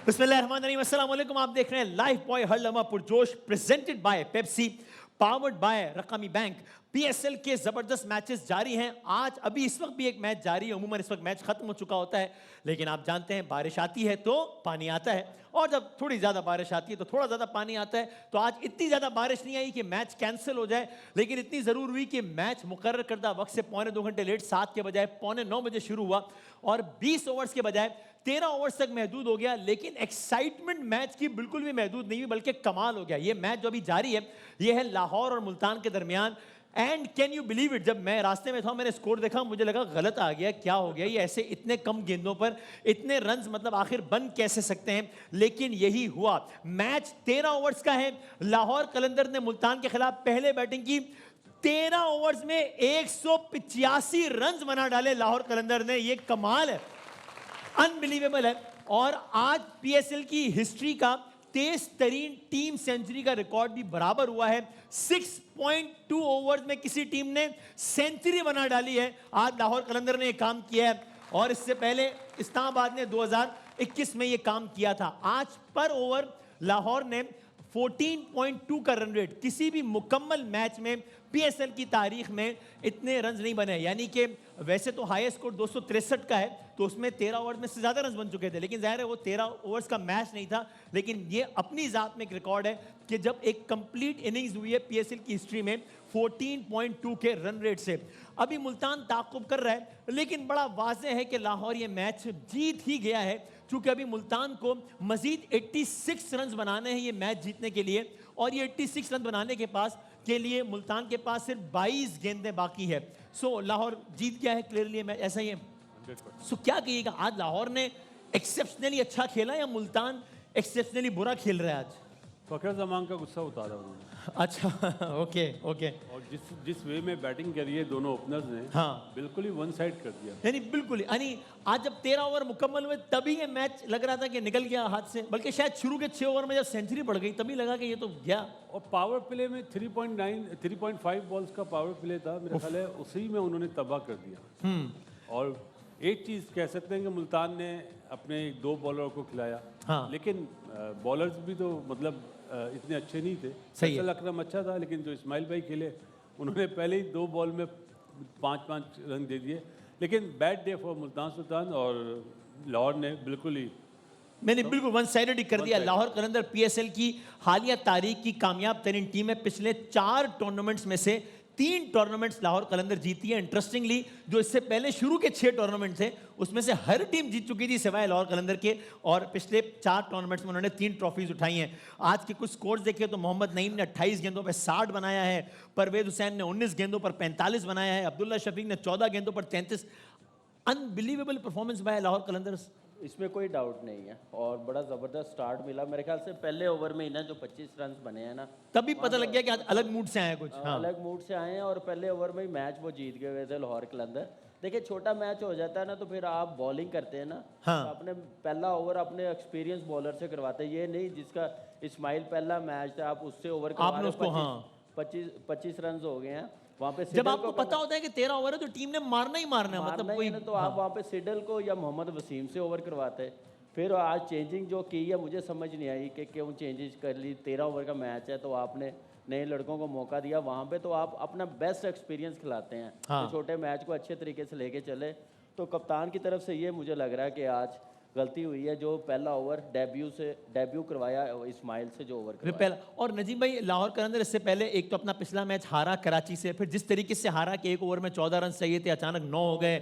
बिस्मिल्लाहिर्रहमानिर्रहीम, अस्सलाम वालेकुम। आप देख रहे हैं लाइफ बॉय हर लम्हा पुरजोश, presented by Pepsi, powered by Raqami bank. PSL के जबरदस्त मैचेस जारी हैं। आज अभी इस वक्त भी एक मैच जारी है। उमूमन इस वक्त मैच खत्म हो चुका होता है, लेकिन आप जानते हैं बारिश आती है तो पानी आता है, और जब थोड़ी ज्यादा बारिश आती है तो थोड़ा ज्यादा पानी आता है। तो आज इतनी ज्यादा बारिश नहीं आई कि मैच कैंसिल हो जाए, लेकिन इतनी जरूर हुई कि मैच मुकर्रर करदा वक्त से पौने 2 घंटे लेट 7 के बजाय पौने 9 बजे शुरू हुआ, और 20 ओवर्स के बजाय 13 ओवर्स तक महदूद हो गया। लेकिन एक्साइटमेंट मैच की बिल्कुल भी महदूद नहीं हुई, बल्कि कमाल हो गया। ये मैच जो अभी जारी है, ये है लाहौर और मुल्तान के दरमियान। And can you believe it, जब मैं रास्ते में था मैंने स्कोर देखा, मुझे लगा गलत आ गया, क्या हो गया, ये ऐसे इतने कम गेंदों पर इतने रन्स मतलब आखिर बन कैसे सकते हैं। लेकिन यही हुआ। मैच 13 ओवर्स का है। लाहौर कलंदर ने मुल्तान के खिलाफ पहले बैटिंग की। 13 ओवर्स में 185 रन्स बना डाले लाहौर कलंदर ने। ये कमाल है, अनबिलीवेबल है। और आज पीएसएल की हिस्ट्री का तेज तरीन टीम सेंचुरी का रिकॉर्ड भी बराबर हुआ है। 6.2 ओवर्स में किसी टीम ने सेंचुरी बना डाली है। आज लाहौर कलंदर ने यह काम किया है, और इससे पहले इस्लामाबाद ने 2021 में यह काम किया था। आज पर ओवर लाहौर ने 14.2 का रन रेट, किसी भी मुकम्मल मैच में पीएसएल की तारीख में इतने रन नहीं बने। यानी कि वैसे तो हाईएस्ट स्कोर 263 का है, तो उसमें 13 ओवर्स में से ज्यादा रन बन चुके थे, लेकिन जाहिर है वो 13 ओवर्स का मैच नहीं था। लेकिन ये अपनी जात में एक रिकॉर्ड है कि जब एक कंप्लीट इनिंग्स हुई है पीएसएल की हिस्ट्री में 14.2 के रन रेट से। अभी मुल्तान ताक़ुब कर रहा है, लेकिन बड़ा वाज़ेह है कि लाहौर ये मैच जीत ही गया है, क्योंकि अभी मुल्तान को मजीद 86 रन बनाने हैं ये मैच जीतने के लिए, और ये 86 रन बनाने के लिए मुल्तान के पास सिर्फ 22 गेंदें बाकी है। सो लाहौर जीत गया है क्लियरली, मैच ऐसा ही है। सो क्या कहिएगा, आज लाहौर ने एक्सेप्शनली अच्छा खेला या मुल्तान एक्सेप्शनली बुरा खेल रहा है आज? फ़खर ज़मान का गुस्सा उतारा उन्होंने। अच्छा, ओके। और जिस वे में बैटिंग करी है दोनों ओपनर्स ने, हाँ, बिल्कुल ही वन साइड कर दिया। यानी बिल्कुल यानी आज जब 13 ओवर मुकम्मल हुए तभी ये मैच लग रहा था कि निकल गया हाथ से, बल्कि शायद शुरू के 6 ओवर में जब सेंचुरी पड़ गई तभी लगा कि ये तो गया। और पावर प्ले में 3.5 बॉल्स का पावर प्ले था, मेरा ख्याल है उसी में उन्होंने तबाह कर दिया। और एक चीज़ कह सकते हैं कि मुल्तान ने अपने 2 बॉलरों को खिलाया, हाँ, लेकिन बॉलर्स भी तो मतलब इतने अच्छे नहीं थे। फैसल अकरम अच्छा था, लेकिन जो इस्माइल भाई खेले उन्होंने पहले ही 2 बॉल में 5-5 रन दे दिए। लेकिन bad day for Multan Sultan, और लाहौर ने बिल्कुल ही मैंने बिल्कुल वन साइडेड ही कर दिया। लाहौर कलंदर पीएसएल की हालिया तारीख की कामयाब तरीन टीम है। पिछले 4 टूर्नामेंट्स में से 3 टूर्नामेंट्स लाहौर कलंदर जीती है। इंटरेस्टिंगली जो इससे पहले शुरू के 6 टूर्नामेंट थे उसमें से हर टीम जीत चुकी थी सिवाय लाहौर कलंदर के, और पिछले 4 टूर्नामेंट्स में उन्होंने 3 ट्रॉफीज उठाई हैं। आज के कुछ स्कोर्स देखे तो मोहम्मद नईम ने 28 गेंदों पर 60 बनाया है, परवेज हुसैन ने 19 गेंदों पर 45 बनाया है, अब्दुल्ला शफीक ने 14 गेंदों पर 33। Unbelievable performance by Lahore Qalandars, इसमें कोई डाउट नहीं है। और बड़ा ज़बरदस्त स्टार्ट मिला मेरे ख्याल से पहले ओवर में ही ना, जो 25 रन बने हैं ना, तभी पता लग गया कि आज अलग मूड से आए कुछ। हाँ, अलग मूड से आए हैं, और पहले ओवर में ही मैच वो जीत गए हुए थे लाहौर कलंदर। देखिए छोटा मैच हो जाता है ना, तो फिर आप बॉलिंग करते हैं ना, हाँ, तो अपने पहला ओवर अपने एक्सपीरियंस बॉलर से करवाते हैं। ये नहीं जिसका इस्माइल पहला मैच था आप उससे ओवर आपने उसको, हाँ, 25 रन हो गए हैं वहाँ पे। जब आपको पता होता है कि 13 ओवर है तो टीम ने मारना ही मारना है, मतलब कोई, तो आप वहाँ पे सिडल को या मोहम्मद वसीम से ओवर करवाते। फिर आज चेंजिंग जो की है मुझे समझ नहीं आई कि क्यों चेंजेस कर ली। 13 ओवर का मैच है तो आपने नए लड़कों को मौका दिया वहाँ पे, तो आप अपना बेस्ट एक्सपीरियंस खिलाते हैं। हाँ, तो छोटे मैच को अच्छे तरीके से लेके चले। तो कप्तान की तरफ से ये मुझे लग रहा है कि आज गलती हुई है, जो पहला ओवर डेब्यू करवाया इस्माइल से, जो ओवर पहला। और नजीम भाई, लाहौर कलंदर इससे पहले एक तो अपना पिछला मैच हारा कराची से, फिर जिस तरीके से हारा कि 1 ओवर में 14 रन चाहिए थे, अचानक 9 हो गए,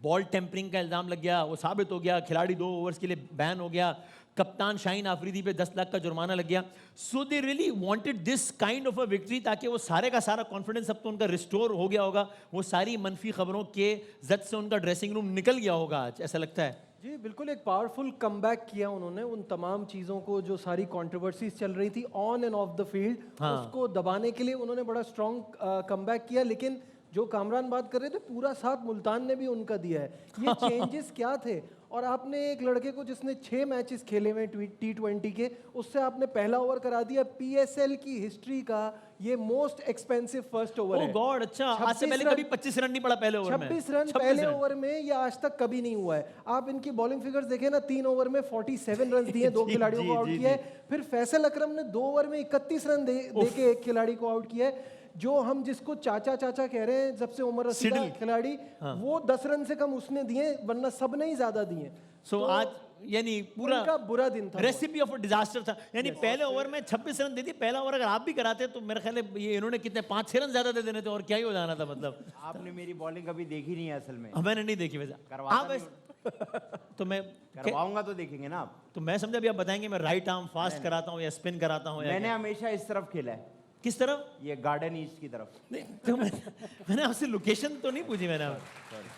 बॉल टेम्परिंग का इल्जाम लग गया, वो साबित हो गया, खिलाड़ी 2 ओवर्स के लिए बैन हो गया, कप्तान शाहीन आफरीदी पे 10 लाख का जुर्माना लग गया। So they really wanted this kind of a victory, ताकि वो सारे का सारा कॉन्फिडेंस अब तो उनका रिस्टोर हो गया होगा, वो सारी मनफी खबरों के जद से उनका ड्रेसिंग रूम निकल गया होगा आज, ऐसा लगता है। जी बिल्कुल, एक पावरफुल कमबैक किया उन्होंने। उन तमाम चीज़ों को, जो सारी कंट्रोवर्सीज चल रही थी on end of the field, हाँ, उसको दबाने के लिए उन्होंने बड़ा स्ट्रॉन्ग कमबैक किया। लेकिन जो कामरान बात कर रहे थे, पूरा साथ मुल्तान ने भी उनका दिया है। ये चेंजेस क्या थे? और आपने एक लड़के को जिसने 6 मैचेस खेले हुए T20 के, उससे आपने पहला ओवर करा दिया। पीएसएल की हिस्ट्री का ये मोस्ट एक्सपेंसिव फर्स्ट ओवर ओह है। गॉड, अच्छा आज से 26 पहले रन- कभी 25 रन नहीं पड़ा पहले ओवर में। 26 रन 26 पहले रन। ओवर में, ये आज तक कभी नहीं हुआ है। आप इनकी बॉलिंग फिगर्स देखें ना, 3 ओवर में 47 रन दिए, 2 जी, खिलाड़ियों को जी, आउट जी, किया है। फिर फैसल अकरम ने 2 ओवर में 31 रन दे के एक खिलाड़ी को आउट किया है। जो हम जिसको चाचा चाचा कह रहे हैं जब से उमर रसीदा सिडल। खिलाड़ी, वो 10 रन से कम उसने दिए, वरना सबने ही ज्यादा दिए। सो आज यानी पूरा उनका बुरा दिन था। रेसिपी ऑफ डिजास्टर था। यानी पहले ओवर में 26 रन दे दी। पहला ओवर अगर आप भी कराते तो मेरे ख्याल है ये इन्होंने कितने 5-6 रन ज्यादा दे देने थे और क्या ही हो जाना था। मतलब आपने मेरी बॉलिंग कभी देखी नहीं है असल में। मैंने नहीं देखी वैसे। करवाता आप तो मैं करवाऊंगा तो देखेंगे ना आप। तो मैं समझा अभी आप बताएंगे मैं राइट आर्म फास्ट कराता हूँ या स्पिन कराता हूँ या मैंने क्या? हमेशा इस तरफ खेला है, किस तरफ? ये गार्डन ईस्ट की तरफ। नहीं तो मैंने आपसे लोकेशन तो नहीं पूछी मैंने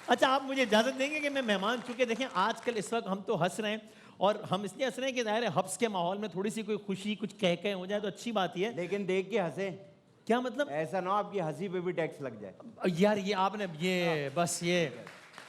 अच्छा आप मुझे इजाजत देंगे कि मैं मेहमान, चूंकि देखें आजकल इस वक्त हम तो हंस रहे हैं और हम इसलिए हंस रहे हैं कि जाहिर है हब्स के माहौल में थोड़ी सी कोई खुशी कुछ कह हो जाए तो अच्छी बात ही है। लेकिन देख के हंसे, क्या मतलब? ऐसा ना हो आपकी हंसी पे भी टैक्स लग जाए। यार ये आपने ये बस ये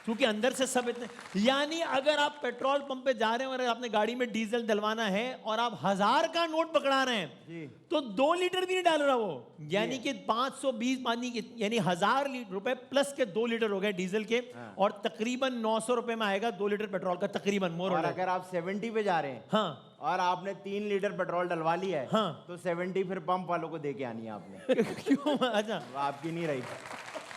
क्योंकि अंदर से सब इतने, यानी अगर आप पेट्रोल पंप पे जा रहे हैं और आपने गाड़ी में डीजल डलवाना है और आप 1000 का नोट पकड़ा रहे जी। हैं तो 2 लीटर भी नहीं डाल रहा वो, यानी कि 520 मानी यानी 1000 रुपए प्लस के 2 लीटर हो गए डीजल के और तकरीबन 900 रुपए में आएगा 2 लीटर पेट्रोल का तकरीबन मोर। और अगर आप 70 पे जा रहे हैं हाँ और आपने 3 लीटर पेट्रोल डलवा लिया है, हाँ। तो 70 फिर पंप वालों को दे के आनी है आपने। क्यों? अच्छा वो आपकी नहीं रही,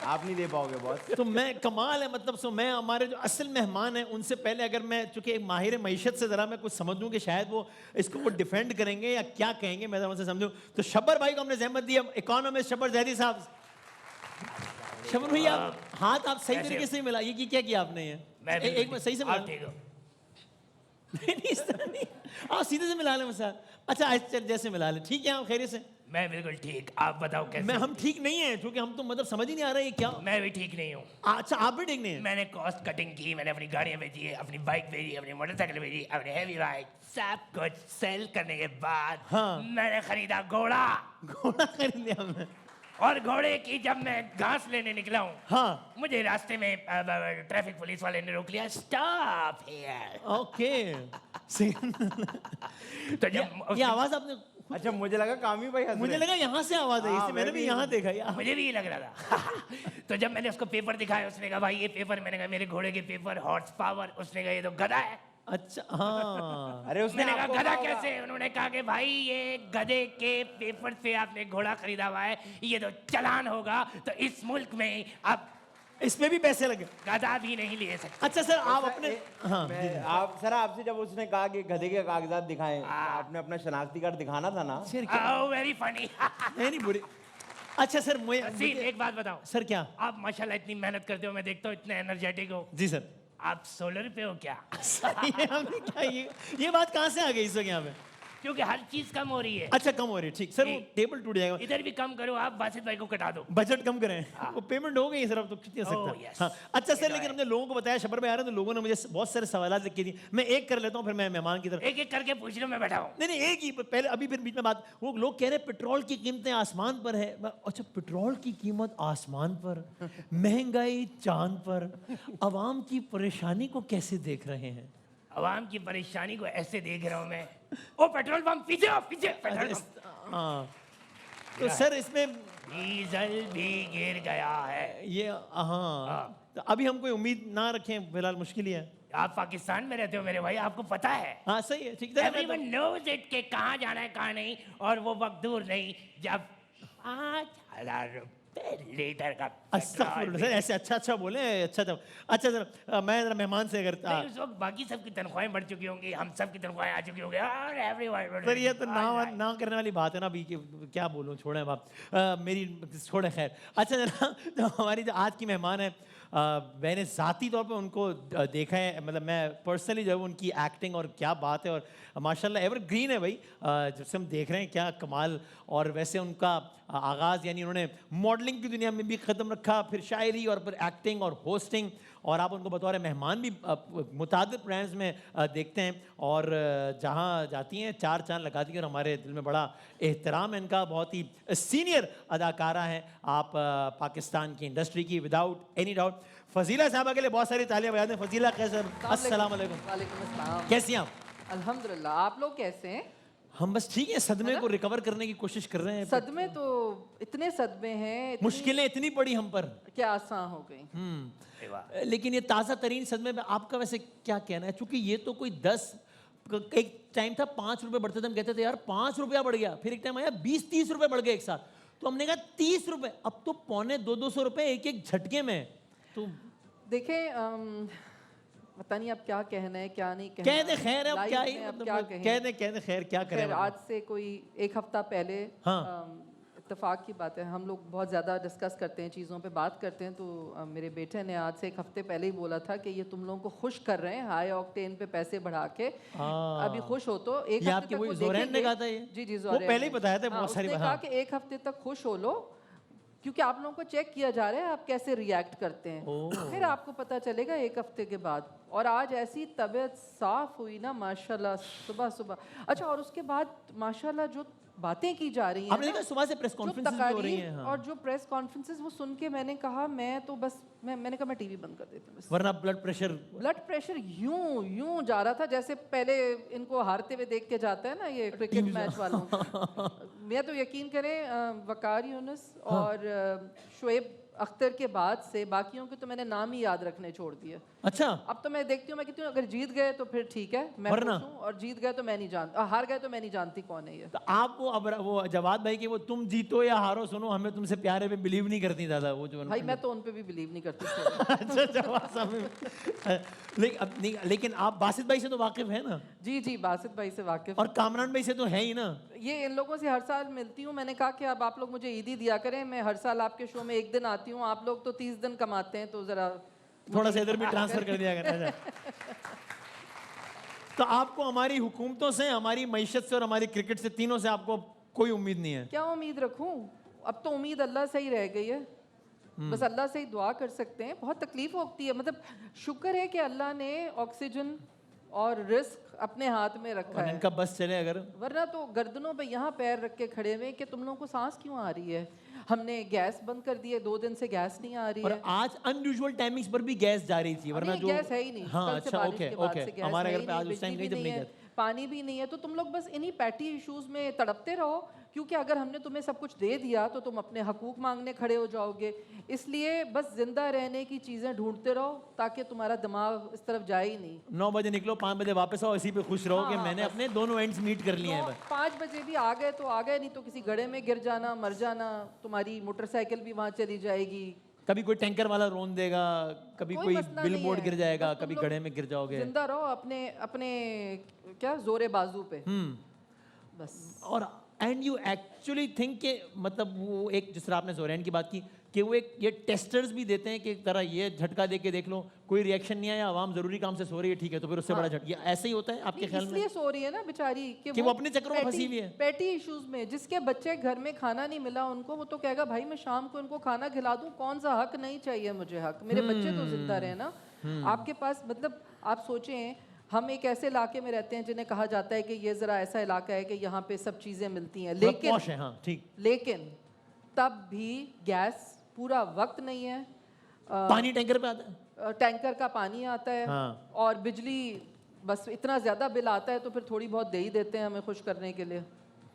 आप नहीं दे पाओगे बॉस। तो मैं कमाल है मतलब सो मैं हमारे जो असल मेहमान हैं उनसे पहले अगर मैं चूंकि एक माहिर मईशत से ज़रा मैं कुछ समझ लूँ कि शायद वो इसको वो डिफेंड करेंगे या क्या कहेंगे, मैं उनसे समझूँ। तो शब्बर भाई को हमने जहमत दी, इकोनॉमिस्ट शब्बर जैदी साहब। शब्बर भैया हाथ आप सही तरीके से मिला, ये क्या किया आपने? ये एक बार सही से मिला। नहीं इस तरह नहीं, आप सीधे से मिला लें मुझसे। अच्छा जैसे मिला लें, ठीक है आप खैरियत से? मैं बिल्कुल ठीक, आप बताओ कैसे? मैं हम ठीक नहीं है क्योंकि हम तो मतलब समझ ही नहीं आ रहा है ये क्या। मैं भी ठीक नहीं हूँ। अच्छा आप भी ठीक नहीं है? मैंने कॉस्ट कटिंग की, मैंने अपनी गाड़ियाँ बेची है, अपनी बाइक बेची, अपनी मोटरसाइकिल बेची, अपनी हैवी बाइक, सब कुछ सेल करने के बाद हाँ। मैंने खरीदा घोड़ा। घोड़ा खरीद लिया हमने। और घोड़े की जब मैं घास लेने निकला हूँ, हाँ मुझे रास्ते में ट्रैफिक पुलिस वाले ने रोक लिया। Stop here. ओके। तो जब ये आवाज आपने, अच्छा मुझे लगा कामी भाई हंस मुझे रहे हैं। लगा यहाँ से आवाज आई, हाँ, इसलिए मैंने मैं भी भी- यहाँ देखा यार। मुझे भी ये लग रहा था। तो जब मैंने उसको पेपर दिखाया, उसने कहा भाई ये पेपर, मैंने कहा मेरे घोड़े के पेपर, हॉर्स पावर, उसने कहा ये तो गधा है। अच्छा हाँ अरे उसने मैंने कहा आपको गधा कहा होगा। कैसे? उन्होंने कहा कि भाई ये गधे के पेपर से आपने घोड़ा खरीदा हुआ है, ये तो चालान होगा, तो इस मुल्क में आप इसमें भी पैसे लगे। गधा भी नहीं ले सकते। अच्छा सर आप अपने हाँ आप सर आपसे जब उसने कहा कि गधे के कागजात दिखाएं, तो आपने अपना शनाख्ती कार्ड दिखाना था ना। सर क्या वेरी फनी। नहीं बुरी। अच्छा सर मुझे एक बात बताओ सर क्या? आप माशाल्लाह इतनी मेहनत करते हो, मैं देखता हूँ इतने एनर्जेटिक हो। जी सर। आप सोलर पे हो क्या? ये हमने क्या ये बात कहाँ से आ गई इस वक्त यहाँ पे? क्योंकि हर चीज कम हो रही है। अच्छा कम हो रही है, ठीक सर वो ठीक। टेबल टूट जाएगा। इधर भी कम करो, आप बासित भाई को कटा दो। बजट कम करें, वो पेमेंट हो गई सर, अब तो कितनी हो सकता है। yes. हाँ अच्छा सर, लेकिन हमने लोगों को बताया शबर में आ रहे हैं तो लोगों ने मुझे बहुत सारे सवाल लिख के दिए, मैं एक कर लेता हूँ फिर मैं मेहमान की तरफ। एक एक करके पूछ लो, मैं बैठा हूँ। नहीं एक ही पहले अभी फिर बीच में बात। वो लोग कह रहे हैं पेट्रोल की कीमतें आसमान पर है। अच्छा पेट्रोल की कीमत आसमान पर, महंगाई चांद पर, अवाम की परेशानी को कैसे देख रहे हैं? आवाम की परेशानी को ऐसे देख रहा हूँ मैं। ओ पेट्रोल पंप पीछे आओ, पीछे पेट्रोल पंप। हाँ तो सर इसमें डीजल भी गिर गया है। ये हाँ तो अभी हम कोई उम्मीद ना रखें, फिलहाल मुश्किल ही है। आप पाकिस्तान में रहते हो मेरे भाई, आपको पता है। हाँ सही है, ठीक है। एवरीवन नोज इट के कहाँ जाना है कहाँ नहीं, और वो वक्त दूर नहीं जब 5000 रुपए लीटर का अस्तगफुरुल्लाह सर, ऐसे अच्छा बोले। अच्छा सर मैं जरा मेहमान से अगर नहीं, उस वक्त बाकी सबकी तनख्वाहें बढ़ चुकी होंगी, हम सब की तनख्वाहें आ चुकी होंगी, और एवरीवन। सर ये तो ना करने वाली बात है ना अभी कि क्या बोलूं, छोड़े बाप मेरी छोड़े खैर। अच्छा जरा तो हमारी जो आज की मेहमान है, मैंने ज़ाती तौर पे उनको देखा है, मतलब मैं पर्सनली जो है उनकी एक्टिंग और क्या बात है, और माशाल्लाह एवरग्रीन है भाई। जब से हम देख रहे हैं क्या कमाल। और वैसे उनका आगाज़ यानी उन्होंने मॉडलिंग की दुनिया में भी ख़त्म रखा, फिर शायरी और फिर एक्टिंग और होस्टिंग, और आप उनको बतौर मेहमान भी मुतादिद ब्रांड्स में देखते हैं, और जहाँ जाती हैं 4 चांद लगाती हैं, और हमारे दिल में बड़ा एहतराम है इनका। बहुत ही सीनियर अदाकारा हैं आप पाकिस्तान की इंडस्ट्री की, विदाउट एनी डाउट। फजीला साहबा के लिए बहुत सारी तालियां बजा दें। फजीला कैसे? अस्सलाम वालेकुम। वालेकुम अस्सलाम। कैसी हैं आप? अल्हम्दुलिल्लाह, आप लोग कैसे हैं? हम बस ठीक है, सदमे को रिकवर करने की कोशिश कर रहे हैं। सदमे तो इतने सदमे हैं, मुश्किलें इतनी पड़ी हम पर, क्या आसान हो गई। लेकिन ये ताज़ा तरीन सदमे में आपका वैसे क्या कहना है? चूंकि ये तो कोई 10, एक टाइम था 5 रुपए बढ़ते थे, हम कहते थे यार 5 रुपया बढ़ गया, फिर एक टाइम आया 20-30 रुपए बढ़ गए एक साथ, तो हमने कहा 30 रुपए, अब तो 200-250 रुपए एक एक झटके में। तो देखें, पता नहीं अब क्या कहना है क्या नहीं कहना। कह दे खैर, अब लाइफ क्या में ही अब मतलब, क्या कहें। कह दे खैर, क्या करें खैर, आज से कोई 1 हफ्ता पहले हाँ। इत्तेफाक की बात है, हम लोग बहुत ज़्यादा डिस्कस करते हैं, चीज़ों पे बात करते हैं, तो मेरे बेटे ने आज से 1 हफ्ते पहले ही बोला था कि ये तुम लोगों को खुश कर रहे हैं हाई ऑक्टेन पे पैसे बढ़ा के। अभी खुश हो तो 1 ये हफ्ते आपके तक वही वो ज़ोरैन ने देखेंगे। कहा था ये? जी जी, वो ज़ोरैन पहले ही ने। बताया था हाँ, बहुत सारी उसने बात। कहा हाँ। कि 1 हफ्ते तक खुश हो लो, क्योंकि आप लोगों को चेक किया जा रहा है आप कैसे रिएक्ट करते हैं, फिर आपको पता चलेगा 1 हफ्ते के बाद। और आज ऐसी तबीयत साफ हुई ना माशाल्लाह, सुबह सुबह। अच्छा, और उसके बाद माशाल्लाह जो बातें की जा रही हैं आपने ना, देखा सुबह से प्रेस जो कॉन्फ्रेंसेस भी हो रही तकारीर हैं। हाँ। और जो प्रेस कॉन्फ्रेंसेस वो सुन के मैंने कहा मैं तो बस मैंने कहा मैं टीवी बंद कर देती हूँ बस। वरना ब्लड प्रेशर यूं जा रहा था जैसे पहले इनको हारते हुए देख के जाता है ना ये क्रिकेट मैच वालों को। मैं तो यकीन करें वकार यूनुस और शुएब अख्तर के बाद से बाकियों के तो मैंने नाम ही याद रखने छोड़ दिए। अच्छा, अब तो मैं देखती हूँ, मैं कहती हूँ अगर जीत गए तो फिर ठीक है, मैं वरना? खुश हूँ, और जीत गए तो मैं नहीं जानती, हार गए तो मैं नहीं जानती कौन है ये। तो आप वो जवाद भाई की वो तुम जीतो या हारो सुनो, हमें तुमसे प्यारे पे बिलीव नहीं करती दादा, वो जो भाई मैं तो उन पे भी बिलीव नहीं करती। अच्छा जवाब साहब। लेकिन आप बासित भाई से तो वाकिफ है ना? जी जी, बासित भाई से वाकिफ, और कामरान भाई से तो है ही ना? ये इन लोगों से हर साल मिलती हूँ। मैंने कहा कि अब आप लोग मुझे ईदी दिया करें, मैं हर साल आपके शो में 1 दिन आती हूँ, आप लोग तो 30 दिन कमाते हैं, तो जरा थोड़ा सा इधर भी ट्रांसफर कर दिया करें। तो आपको हमारी हुकूमतों से, हमारी मईशत से और हमारी क्रिकेट से, तीनों से आपको कोई उम्मीद नहीं है? क्या उम्मीद रखूं? अब तो उम्मीद अल्लाह से ही रह गई है, बस अल्लाह से ही दुआ कर सकते हैं। बहुत तकलीफ होती है, मतलब शुक्र है कि अल्लाह ने ऑक्सीजन और रिस्क अपने हाथ में रखा और है, इनका बस चले अगर, वरना तो गर्दनों पे यहाँ पैर रख के खड़े हुए कि तुम लोगों को सांस क्यों आ रही है। हमने गैस बंद कर दी है, 2 दिन से गैस नहीं आ रही और है। आज अनयूजुअल टाइमिंग्स पर भी गैस जा रही थी, वरना नहीं, जो गैस है ही नहीं। हाँ, कल से अच्छा, बारिश ओके के बाद ओके, से गैस हमारे है घर ही पे नहीं, आज उस टाइम बिजली गई जब भी नहीं है, गैस। पानी भी नहीं है, तो तुम लोग बस इन्हीं पैटी इश्यूज में तड़पते रहो, क्योंकि अगर हमने तुम्हें सब कुछ दे दिया तो तुम अपने हकूक मांगने खड़े हो जाओगे। इसलिए बस जिंदा रहने की चीज़ें ढूंढते रहो ताकि तुम्हारा दिमाग इस तरफ जाए ही नहीं। 9 बजे निकलो, 5 बजे वापस आओ, इसी पे खुश रहो कि हाँ, मैंने बस। अपने दोनों एंड्स मीट कर लिए हैं। 5 बजे भी आ गए तो आ गए, नहीं तो किसी गड्ढे में गिर जाना, मर जाना, तुम्हारी मोटरसाइकिल भी वहाँ चली जाएगी। कभी कोई टैंकर वाला रोन देगा, कभी कोई मसला बिल नहीं बोर्ड है, गिर जाएगा, बस तुम कभी लोग गड्ढे में गिर जाओगे। जिंदा रहो अपने अपने क्या जोरे बाजू पे, बस। और एंड यू एक्चुअली थिंक के मतलब वो एक, जिस तरह आपने जोरैन की बात की कि वो एक ये टेस्टर्स भी देते हैं कि एक तरह ये झटका दे के देख लो, कोई रिएक्शन नहीं आया, आवाम जरूरी काम से सो रही है, ठीक है, तो फिर उससे बड़ा झटका, ऐसे ही होता है आपके ख्याल में? इसलिए सो रही है ना बेचारी कि वो अपने चक्करों में फंसी हुई है। पेटी इश्यूज में, जिसके बच्चे घर में खाना नहीं मिला उनको, वो तो कहेगा भाई मैं शाम को इनको खाना खिला दूं, कौन सा हक नहीं चाहिए मुझे, हक मेरे बच्चे तो जिंदा रहे ना। आपके पास मतलब आप सोचें, हम एक ऐसे इलाके में रहते हैं जिन्हें कहा जाता है कि ये जरा ऐसा इलाका है कि यहाँ पे सब चीजें मिलती हैं, लेकिन पॉश है, हाँ ठीक, लेकिन तब भी गैस पूरा वक्त नहीं है, पानी टैंकर पे आता है, टैंकर का पानी आता है, हाँ। और बिजली बस इतना ज्यादा बिल आता है तो फिर थोड़ी बहुत दे ही देते हैं हमें खुश करने के लिए।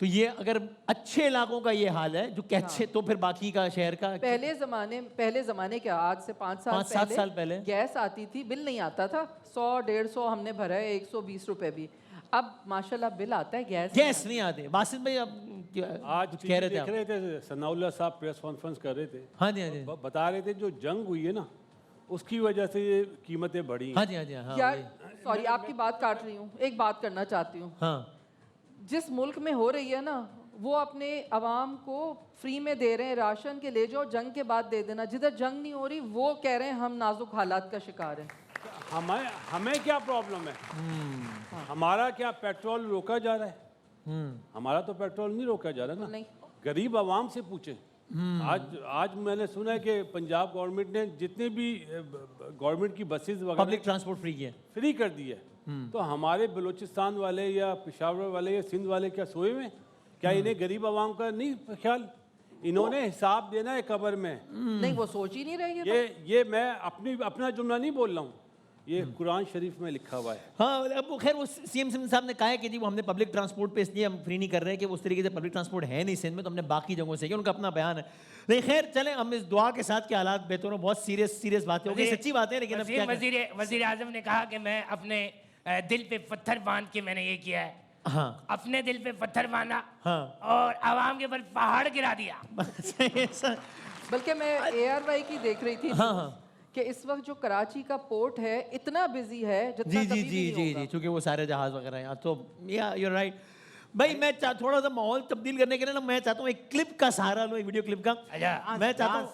तो ये अगर अच्छे इलाकों का ये हाल है जो कि अच्छे, तो फिर बाकी का शहर का पहले ज़माने क्या, आज से 5-7 साल पहले गैस आती थी, बिल नहीं आता था, 100-150 हमने भरा है, 120 रुपए भी। अब माशाल्लाह बिल आता है, गैस नहीं आते। बासित भाई आप आज कह रहे थे देख आप? रहे थे, सनाउल्लाह साहब प्रेस कॉन्फ्रेंस कर रहे थे, हाँ जी, हाँ जी, बता रहे थे जो जंग हुई है ना उसकी वजह से ये कीमतें बढ़ी हाँ जी, हाँ जी, हाँ यार वही। सॉरी आपकी बात काट रही हूँ, एक बात करना चाहती हूँ। हाँ, जिस मुल्क में हो रही है ना, वो अपने अवाम को फ्री में दे रहे हैं राशन, के ले जाओ जंग के बाद दे देना। जिधर जंग नहीं हो रही वो कह रहे हैं हम नाजुक हालात का शिकार हैं। हमें क्या प्रॉब्लम है? हमारा क्या पेट्रोल रोका जा रहा है? हमारा तो पेट्रोल नहीं रोका जा रहा ना, नहीं। गरीब आवाम से पूछे। आज मैंने सुना है कि पंजाब गवर्नमेंट ने जितने भी गवर्नमेंट की बसेस वगैरह पब्लिक ट्रांसपोर्ट फ्री है, फ्री कर दी है। तो हमारे बलूचिस्तान वाले या पेशावर वाले या सिंध वाले क्या सोए हुए? क्या इन्हें गरीब आवाम का नहीं ख्याल? इन्होंने हिसाब देना है कब्र में। नहीं, वो सोच ही नहीं रही है। ये मैं अपना जुमला नहीं बोल रहा हूँ, ये कुरान शरीफ में लिखा हुआ है। हाँ, अब वो खैर वो सीएम सिंध साहब ने कहा है कि जी वो हमने पब्लिक ट्रांसपोर्ट पे इसलिए हम फ्री नहीं कर रहे कि उस तरीके से पब्लिक ट्रांसपोर्ट है नहीं सिंध में, तो हमने बाकी जगहों से किया, उनका अपना बयान है। नहीं खैर चलें, हम इस दुआ के साथ के हालात बेहतर हो, बहुत सीरियस बातें हो गई, सच्ची बातें हैं, लेकिन अब क्या करें? वजीर आजम ने कहा कि मैं अपने दिल पे पत्थर बांध के मैंने ये किया है। हाँ अपने दिल पे पत्थर बांधा हाँ और आवाम के ऊपर पहाड़ गिरा दिया। बल्कि मैं ARY की देख रही थी हाँ, हाँ। कि इस वक्त जो कराची का पोर्ट है इतना बिजी है जितना जी जी कभी जी भी जी नहीं जी होगा। क्योंकि वो सारे जहाज वगैरह हैं तो या यू राइट भाई। मैं थोड़ा सा माहौल तब्दील करने के लिए ना मैं चाहता हूँ एक क्लिप का सहारा लो, एक वीडियो क्लिप का। अच्छा, मैं चाहता हूँ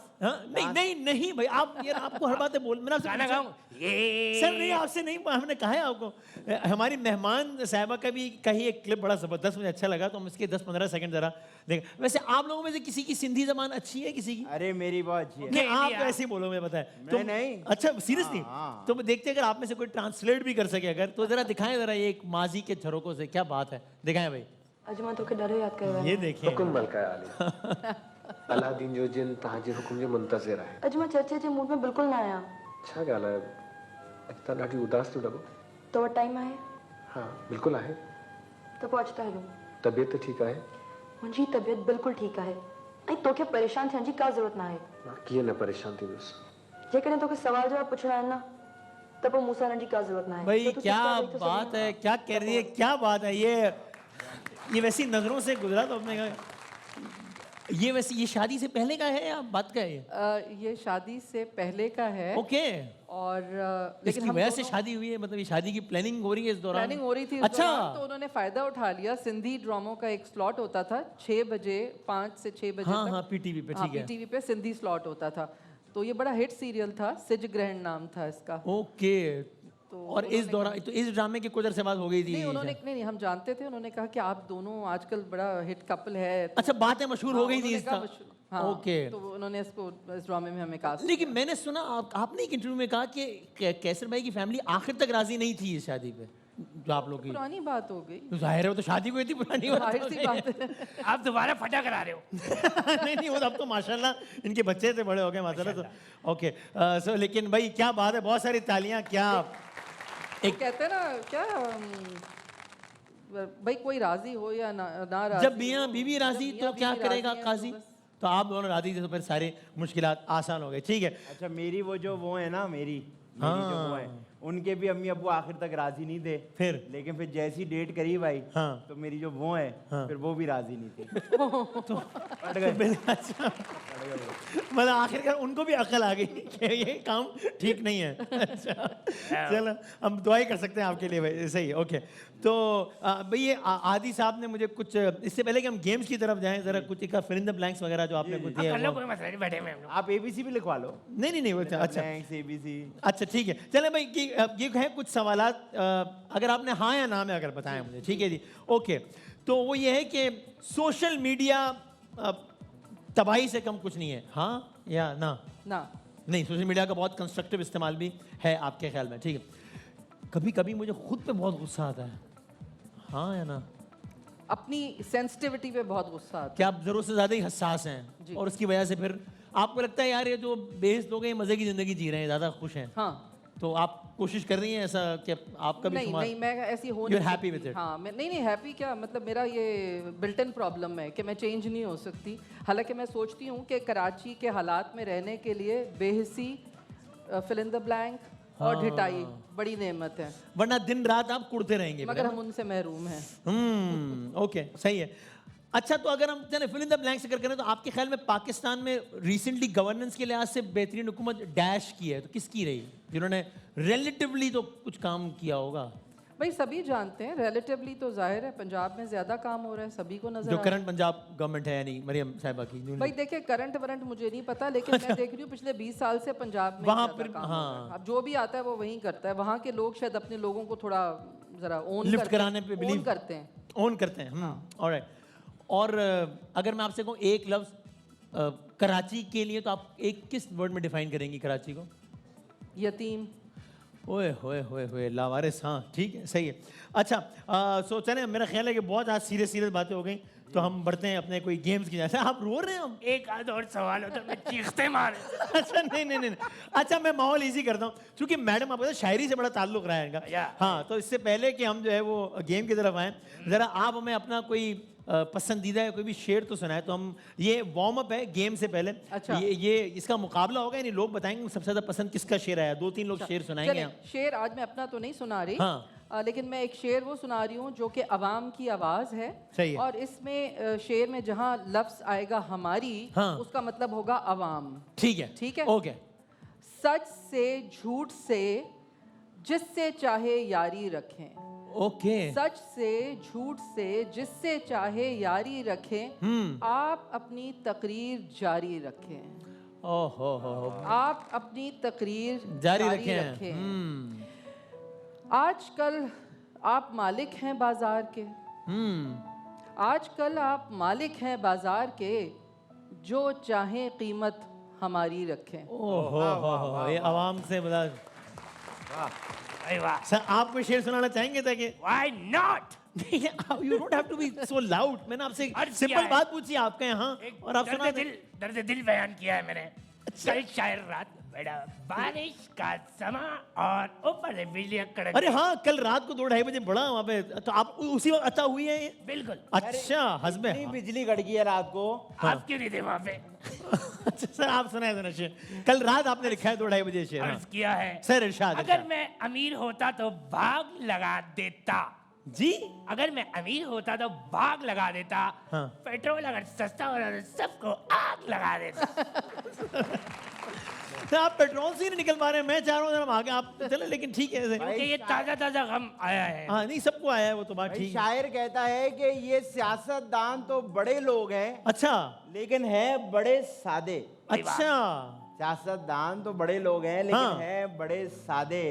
नहीं भाई आप यार आपको हर बात बोल, मैंने गाना गाऊं? सर नहीं आपसे नहीं, हमने कहा है आपको। हमारी मेहमान साहिबा का भी कहीं एक क्लिप बड़ा जबरदस्त मुझे अच्छा लगा, तो हम इसके 10-15 सेकंड जरा देख। वैसे आप लोगों में से किसी की सिंधी जबान अच्छी है किसी की? अरे मेरी बहुत अच्छी है। नहीं आप ऐसे ही बोलो, मैं पता है मैं नहीं। अच्छा सीरियसली तो देखते हैं अगर आप में से कोई ट्रांसलेट भी कर सके अगर, तो जरा दिखाएं जरा ये एक माजी के झरोकों से क्या बात है, दिखाएं भाई। अजमा तो के डरे याद कर ये देखिए हुकुम मलका आली अलादीन जो जिन तहाजी हुकुम जो मुंतज़िर आहे। अजमा चर्चे जे मूड में बिल्कुल ना आया छा ॻाल्हि आहे, अॼु तव्हां ॾाढी उदास थो लॻो। तो वटि टाइम आहे हा बिल्कुलु आहे। त पोइ अचु था हलूं। तबियत ठीकु आहे? मुंहिंजी तबियत बिल्कुलु ठीकु आहे ऐं तोखे परेशान थियण जी का ज़रूरत न आहे। मां कीअं न परेशान थींदुसि। जेकॾहिं तोखे सवाल जवाब पुछणा आहिनि न त पोइ मूंसां हलण जी का ज़रूरत न आहे। भाई तो तूं क्या चुपचाप वेही थो बात सघीं। है, क्या कह रही है, क्या बात है ये वैसी नजरों से गुजरा तो अपने का ये वैसे ये शादी से पहले का है या बात का है? ये शादी से पहले का है। ओके। और लेकिन इसकी वजह से शादी हुई है, मतलब ये शादी की प्लानिंग हो रही है इस दौरान? प्लानिंग हो रही थी इस अच्छा दौरान, तो उन्होंने फायदा उठा लिया। सिंधी ड्रामों का एक स्लॉट होता था 6 बजे, 5 से 6 बजे हाँ तक। हाँ पीटीवी पे, ठीक है। पीटीवी पे सिंधी स्लॉट होता था, तो ये बड़ा हिट सीरियल था, सिज ग्रहण नाम था इसका। ओके। तो और इस दौरान तो इस ड्रामे की कुछ अरसे बाद हो गई थी? नहीं उन्होंने नहीं हम जानते थे, उन्होंने कहा कि आप दोनों आजकल बड़ा हिट कपल है। अच्छा बातें मशहूर हो गई थी उन्होंने इसका? कहा हाँ, ओके। तो उन्होंने इसको इस ड्रामे में हमें कास्ट। लेकिन मैंने सुना आपने एक इंटरव्यू में कहा कि कैसर भाई की फैमिली आखिर तक राजी नहीं थी इस शादी पे, जो आप लोग की पुरानी बात हो गई। तो जाहिर है वो तो शादी को इतनी पुरानी बात जाहिर हो सी गई। बात है। आप दोबारा फटा करा रहे हो। नहीं वो अब तो माशाल्लाह इनके बच्चे थे बड़े हो गए माशाल्लाह, तो ओके। सो लेकिन भाई क्या बात है, बहुत सारी तालियां। क्या एक कहते हैं ना क्या भाई कोई राजी हो या ना राजी जब मियाँ बीवी राजी तो क्या करेगा काजी? तो आप दोनों राजी थे तो फिर सारे मुश्किलात आसान हो गए, ठीक है। अच्छा मेरी वो है ना मेरी जो वो है उनके भी अम्मी अब्बू आखिर तक राजी नहीं थे, फिर लेकिन फिर जैसी डेट करी भाई हाँ। तो मेरी जो वो है फिर वो भी राजी नहीं थी। तो मतलब आखिरकार उनको भी अकल आ गई कि ये काम ठीक नहीं है। अच्छा चलो हम दुआई कर सकते हैं आपके लिए भाई, सही है। ओके तो भाई ये आदि साहब ने मुझे कुछ, इससे पहले कि हम गेम्स की तरफ जाएं जरा कुछ एक फिल इन द ब्लैंक्स वगैरह जो आपने कुछ दिया कर लो, है कोई मसला नहीं, बैठे हुए हैं हम लोग। आप ABC भी लिखवा लो। नहीं वो अच्छा ABC। अच्छा ठीक है। चले भाई ये है कुछ सवालात, अगर आपने हाँ या ना में अगर बताया मुझे, ठीक है जी। ओके तो वो ये है कि सोशल मीडिया तबाही से कम कुछ नहीं है, हाँ या ना? ना नहीं, सोशल मीडिया का बहुत कंस्ट्रक्टिव इस्तेमाल भी है आपके ख्याल में, ठीक है। कभी कभी मुझे खुद पे बहुत गुस्सा आता है, हाँ या ना? अपनी सेंसिटिविटी पे बहुत गुस्सा आता है। क्या आप जरूरत से ज़्यादा ही हसास हैं और उसकी वजह से फिर आपको लगता है यार ये जो बेहस लोग हैं मज़े की ज़िंदगी जी रहे हैं, ज़्यादा खुश हैं? हाँ तो आप कोशिश कर रही हैं ऐसा कि आपका भी नहीं मैं ऐसी हो You're नहीं happy सकती। with it? हाँ मैं नहीं हैप्पी क्या मतलब, मेरा ये बिल्ट इन प्रॉब्लम है कि मैं चेंज नहीं हो सकती। हालांकि मैं सोचती हूँ कि कराची के हालात में रहने के लिए बेहिसी, फिल इन द ब्लैंक और ढिटाई बड़ी नेमत है, वरना दिन रात आप कुड़ते रहेंगे। मगर हम उनसे महरूम हैं। ओके सही है। अच्छा तो अगर हम चले फिल इन द ब्लैंक्स अगर करें तो आपके ख्याल में पाकिस्तान में रिसेंटली गवर्नेंस के लिहाज से बेहतरीन हुकूमत डैश की है तो किसकी रही, जिन्होंने रिलेटिवली तो कुछ काम किया होगा? भाई सभी जानते हैं रिलेटिवली, तो जाहिर है पंजाब में ज्यादा काम हो रहा है, सभी को नजर जो आ रहा करंट पंजाब गवर्नमेंट है यानी मरियम साहिबा की। है। भाई देखिए करंट वरंट मुझे नहीं पता, लेकिन मैं देख रही हूँ पिछले 20 साल से पंजाब में वहाँ ज्यादा पर- काम हो रहा है। हाँ। अब जो भी आता है वो वहीं करता है, वहाँ के लोग शायद अपने लोगों को थोड़ा जरा ओन लिफ्ट कराने पे बिलीव करते हैं। ओन करते हैं। ऑलराइट। और अगर मैं आपसे कहूँ एक लफ्ज कराची के लिए तो आप एक किस वर्ड में डिफाइन करेंगी कराची को? यतीम। ओए होए होए होए लावारिस, हाँ ठीक है सही है। अच्छा सो चले मेरा ख्याल है कि बहुत आज सीरियस बातें हो गई, तो हम बढ़ते हैं अपने कोई गेम्स की जैसे। आप रो रहे हैं हम? एक आध और सवाल हो तो मैं चीखते मारे। अच्छा नहीं। अच्छा मैं माहौल इजी करता हूँ, क्योंकि मैडम आपको शायरी से बड़ा ताल्लुक रहा है इनका। या। हाँ, तो इससे पहले कि हम जो है वो गेम की तरफ आए, जरा आप हमें अपना कोई पसंदीदा है कोई भी शेर तो सुनाए। तो हम ये वार्म अप है गेम से पहले। अच्छा। ये इसका मुकाबला होगा, यानी लोग बताएंगे सबसे ज्यादा पसंद किसका शेर आया। 2-3 लोग शेर सुनाएंगे चलिए, हम। शेर आज मैं अपना तो नहीं सुना रही। हाँ। लेकिन मैं एक शेर वो सुना रही हूँ जो कि अवाम की आवाज़ है। सही है। और इसमें शेर में जहाँ लफ्ज़ आएगा हमारी, हाँ। उसका मतलब होगा अवाम। ठीक है, ठीक है। ओके। सच से झूठ से जिससे चाहे यारी रखें। ओके। सच से झूठ से जिससे चाहे यारी रखें। आप अपनी तकरीर जारी रखें। ओहो हो। आप अपनी तकरीर जारी रखें। आजकल आप मालिक हैं बाजार के। आजकल आप मालिक हैं बाजार के, जो चाहें कीमत हमारी रखें। ओहो हो, ये आवाम से बता। अरे वाह। सर आप कोई शेर सुनाना चाहेंगे ताकि? Why not? You don't have to be so loud. मैंने आपसे अर्ज सिंपल किया है। बात पूछी आपके यहाँ एक और आप सुना दें। दर्द दिल बयान किया है मैंने। कल शायर रात बैठा, बारिश का समा और ऊपर से बिजलियां कड़क। अरे हाँ, कल रात को 2-2:30 बजे बड़ा वहाँ पे, तो आप उसी वक्त अता हुई है ये? बिल्कुल। अच्छा हस्बे। इतनी बिजली कड़की है रात को। आप क्यों नहीं थे वहाँ पे? अच्छा सर आप सुनाए देना शेर। कल रात आपने लिखा है 2-2:30 बजे शेर। हाँ। अर्ज किया है। सर इरशाद। अगर मैं अमीर होता तो भाग लगा देता। जी। अगर मैं अमीर होता तो भाग लगा देता। हाँ। पेट्रोल अगर सस्ता होता तो सबको आग लगा देता। तो आप पेट्रोल से ही नहीं निकल पा रहे हैं। मैं चाह रहा हूँ जरा हम आगे आप चले, लेकिन ठीक है ऐसे। क्योंकि ये ताजा ताजा गम आया है। हाँ नहीं सबको आया है वो तो बात भाई ठीक है। शायर कहता है कि ये सियासतदान तो बड़े लोग हैं, अच्छा लेकिन है बड़े सादे। अच्छा। सियासतदान तो बड़े लोग हैं, लेकिन हाँ। हैं बड़े सादे।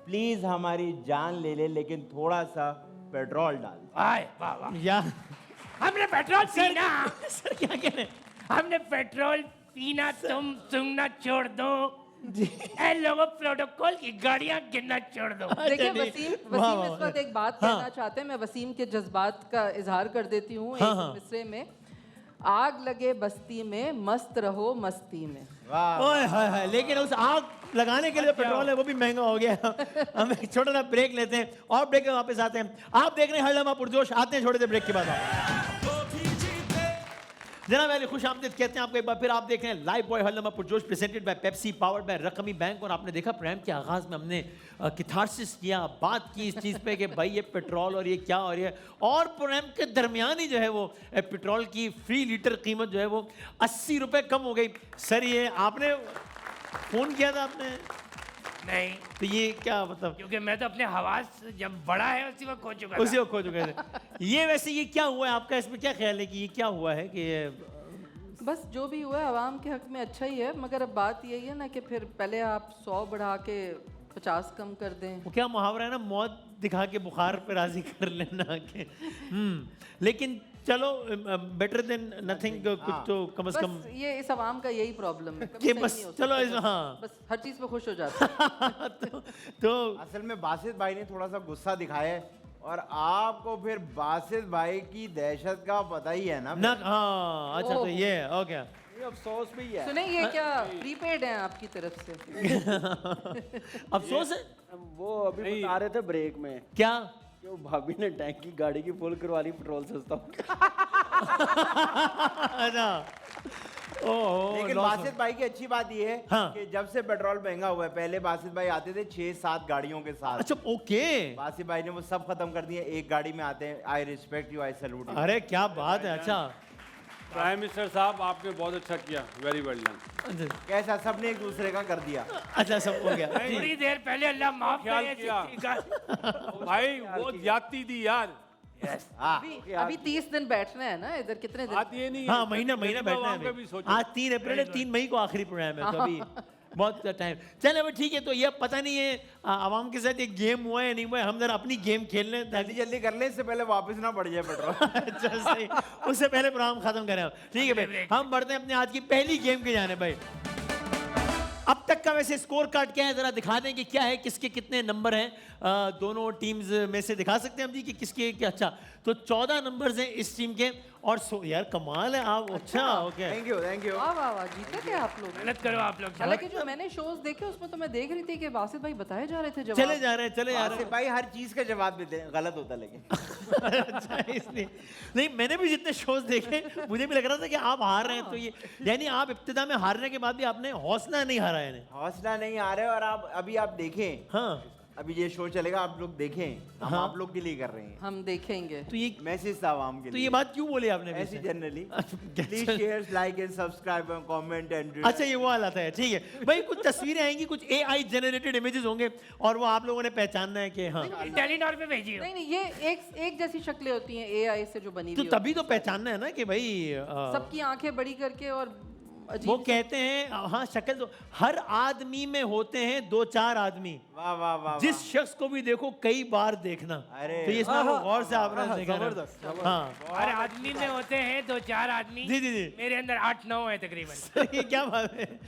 प्लीज हमारी जान ले ले, लेकिन थोड़ा सा पेट्रोल डाल दे। आए वाह वाह। यार हमने पेट्रोल पीना। सर क्या कह रहे हैं? हमने पेट्रोल पीना, तुम सुनना छोड़ दो। ऐ लोगों प्रोटोकॉल की गाड़ियां गिनना छोड़ दो। देखिए नहीं। वसीम वाह, वसीम वाह, इस वक्त एक बात हाँ। कहना चाहते हैं। मैं वसीम के जज्बात का इजहार कर देती हूँ हाँ, एक हाँ। मिसरे में। आग लगे बस्ती में, मस्त रहो मस्ती में। वाह। ओए हाय हाय, लेकिन उस आग लगाने के लिए जो पेट्रोल है वो भी महंगा हो गया। हम एक छोटा सा ब्रेक लेते हैं और ब्रेक में वापस आते हैं। आप देख रहे हैं हर लम्हा पुरजोश। आते हैं छोटे से ब्रेक के बाद। जनाब पहले खुश आमदीद कहते हैं आपको एक बार फिर। आप देख रहे हैं लाइव बॉय हर लम्हा पुरजोश presented by Pepsi, powered by Raqami bank. और आपने देखा प्रोग्राम के आगाज में हमने किथारसिस किया, बात की इस चीज़ पे कि भाई ये पेट्रोल और ये क्या और ये, और प्रोग्राम के दरमियान ही जो है वो पेट्रोल की फी लीटर कीमत जो है वो 80 रुपये कम हो गई। सर ये आपने फ़ोन किया था आपने? नहीं, तो ये क्या मतलब? क्योंकि मैं तो अपने हवास जब बड़ा है उसी वक्त खो चुका उसी था। को खो चुके थे। ये वैसे ये क्या हुआ है आपका, इसमें क्या ख्याल है कि ये क्या हुआ है कि ये बस जो भी हुआ है आवाम के हक में अच्छा ही है, मगर अब बात यही है ना कि फिर पहले आप 100 बढ़ा के 50 कम कर दें। वो क्या मुहावरा है ना, मौत दिखा के बुखार पे राजी कर लेना के। लेकिन चलो बेटर देन नथिंग, कुछ तो कम से कम। बस ये इस आवाम का यही प्रॉब्लम है, कभी कि सही बस नहीं हो चलो सकता। हाँ। बस हर चीज़ पे खुश हो जाते हैं। तो असल में बासित भाई ने थोड़ा सा गुस्सा दिखाया है, और आपको फिर बासित भाई की दहशत का पता ही है ना। ना हाँ अच्छा तो ये ओके। ये अफसोस भी है। सुने ये क्या प्रीपेड है आपकी तरफ से? अफसोस है वो अभी बता रहे थे ब्रेक में क्या? कि वो भाभी ने टैंक की गाड़ी की फुल करवा ली, पेट्रोल सस्ता हो गया। अच्छा ओह। लेकिन बासित भाई की अच्छी बात ये है हाँ। कि जब से पेट्रोल महंगा हुआ है, पहले बासित भाई आते थे 6-7 गाड़ियों के साथ। अच्छा ओके। बासित भाई ने वो सब खत्म कर दिए, एक गाड़ी में आते हैं। I respect you, I salute you. अरे क्या बात है। अच्छा प्राइम मिनिस्टर साहब आपने बहुत अच्छा किया, वेरी वेल डन। कैसा सबने एक दूसरे का कर दिया। अच्छा सब हो गया। थोड़ी देर पहले अल्लाह माफ ख्याल करे किया। किसी का। भाई वो ज्यादती दी यार, हाँ। अभी 30 दिन बैठना है ना इधर, कितने दिन? बात ये नहीं है। हाँ महीना बैठना वहाँ पे है भी अभी। सोचो। आज 3 अप्रैल है, 3 मई को आखिरी प्रोग्राम है, तो अभी बहुत टाइम। चल अभी ठीक है। तो ये पता नहीं है आवाम के साथ एक गेम हुआ है नहीं हुआ है, हम जरा अपनी गेम खेल लें जल्दी जल्दी कर ले, इससे पहले वापस ना पड़ जाए पेट्रोल। अच्छा सही, उससे पहले प्रोग्राम खत्म करें। ठीक है भाई, हम बढ़ते हैं अपने आज की पहली गेम के जाने भाई। अब अब तक का वैसे स्कोर कार्ड क्या है, जरा दिखा दें कि क्या है, किसके कितने नंबर हैं दोनों टीम्स में से। दिखा सकते हैं हम जी कि किसके क्या। अच्छा, तो 14 नंबर्स हैं इस टीम के और यार कमाल है आप। अच्छा, okay, thank you thank you. वाह वाह वाह, जीते थे आप लोग। मेहनत करो आप लोग। हालांकि जो मैंने शोज देखे उसमें तो मैं देख रही थी कि बासित भाई बताए जा रहे थे जवाब। चले जा रहे हैं, चले जा रहे आसिफ भाई हर चीज का जवाब देते हैं, गलत होता लेकिन। हैं। अच्छा, इसलिए नहीं, मैंने भी जितने शोज देखे मुझे भी लग रहा था कि आप हार रहे हैं, तो ये यानी आप इब्तिदा में हारने के बाद भी आपने हौसला नहीं हारा है। हौसला नहीं आ रहा है। और आप अभी आप देखें, हाँ, अभी ये शो चलेगा, आप लोग देखें, हम हाँ। आप लोग के लिए कर रहे हैं। हम देखेंगे। तो ये मैसेज था आवाम के तो लिए। ये बात क्यों बोली आपने ऐसी वैसे? Generally please share like and subscribe and comment and. अच्छा, ये वो हालत है, ठीक है भाई। कुछ तस्वीरें आएंगी, कुछ AI जनरेटेड इमेजेस होंगे और वो आप लोगों ने पहचानना है कि हाँ, टेलीनॉर पे भेजिए। नहीं नहीं, ये एक जैसी शक्लें होती हैं AI से जो बनी तो हुई तभी तो पहचानना है ना कि भाई सबकी आंखें बड़ी करके और अजीब वो कहते हैं हाँ, शक्ल तो हर आदमी में होते हैं 2-4 आदमी। वाह वाह वाह। जिस शख्स को भी देखो कई बार देखना। अरे तो ये इसमें आपको गौर से आपने देखा ना। हाँ, हर आदमी में होते हैं 2-4 आदमी। जी जी जी। मेरे अंदर 8-9 है तकरीबन। ये क्या बात है।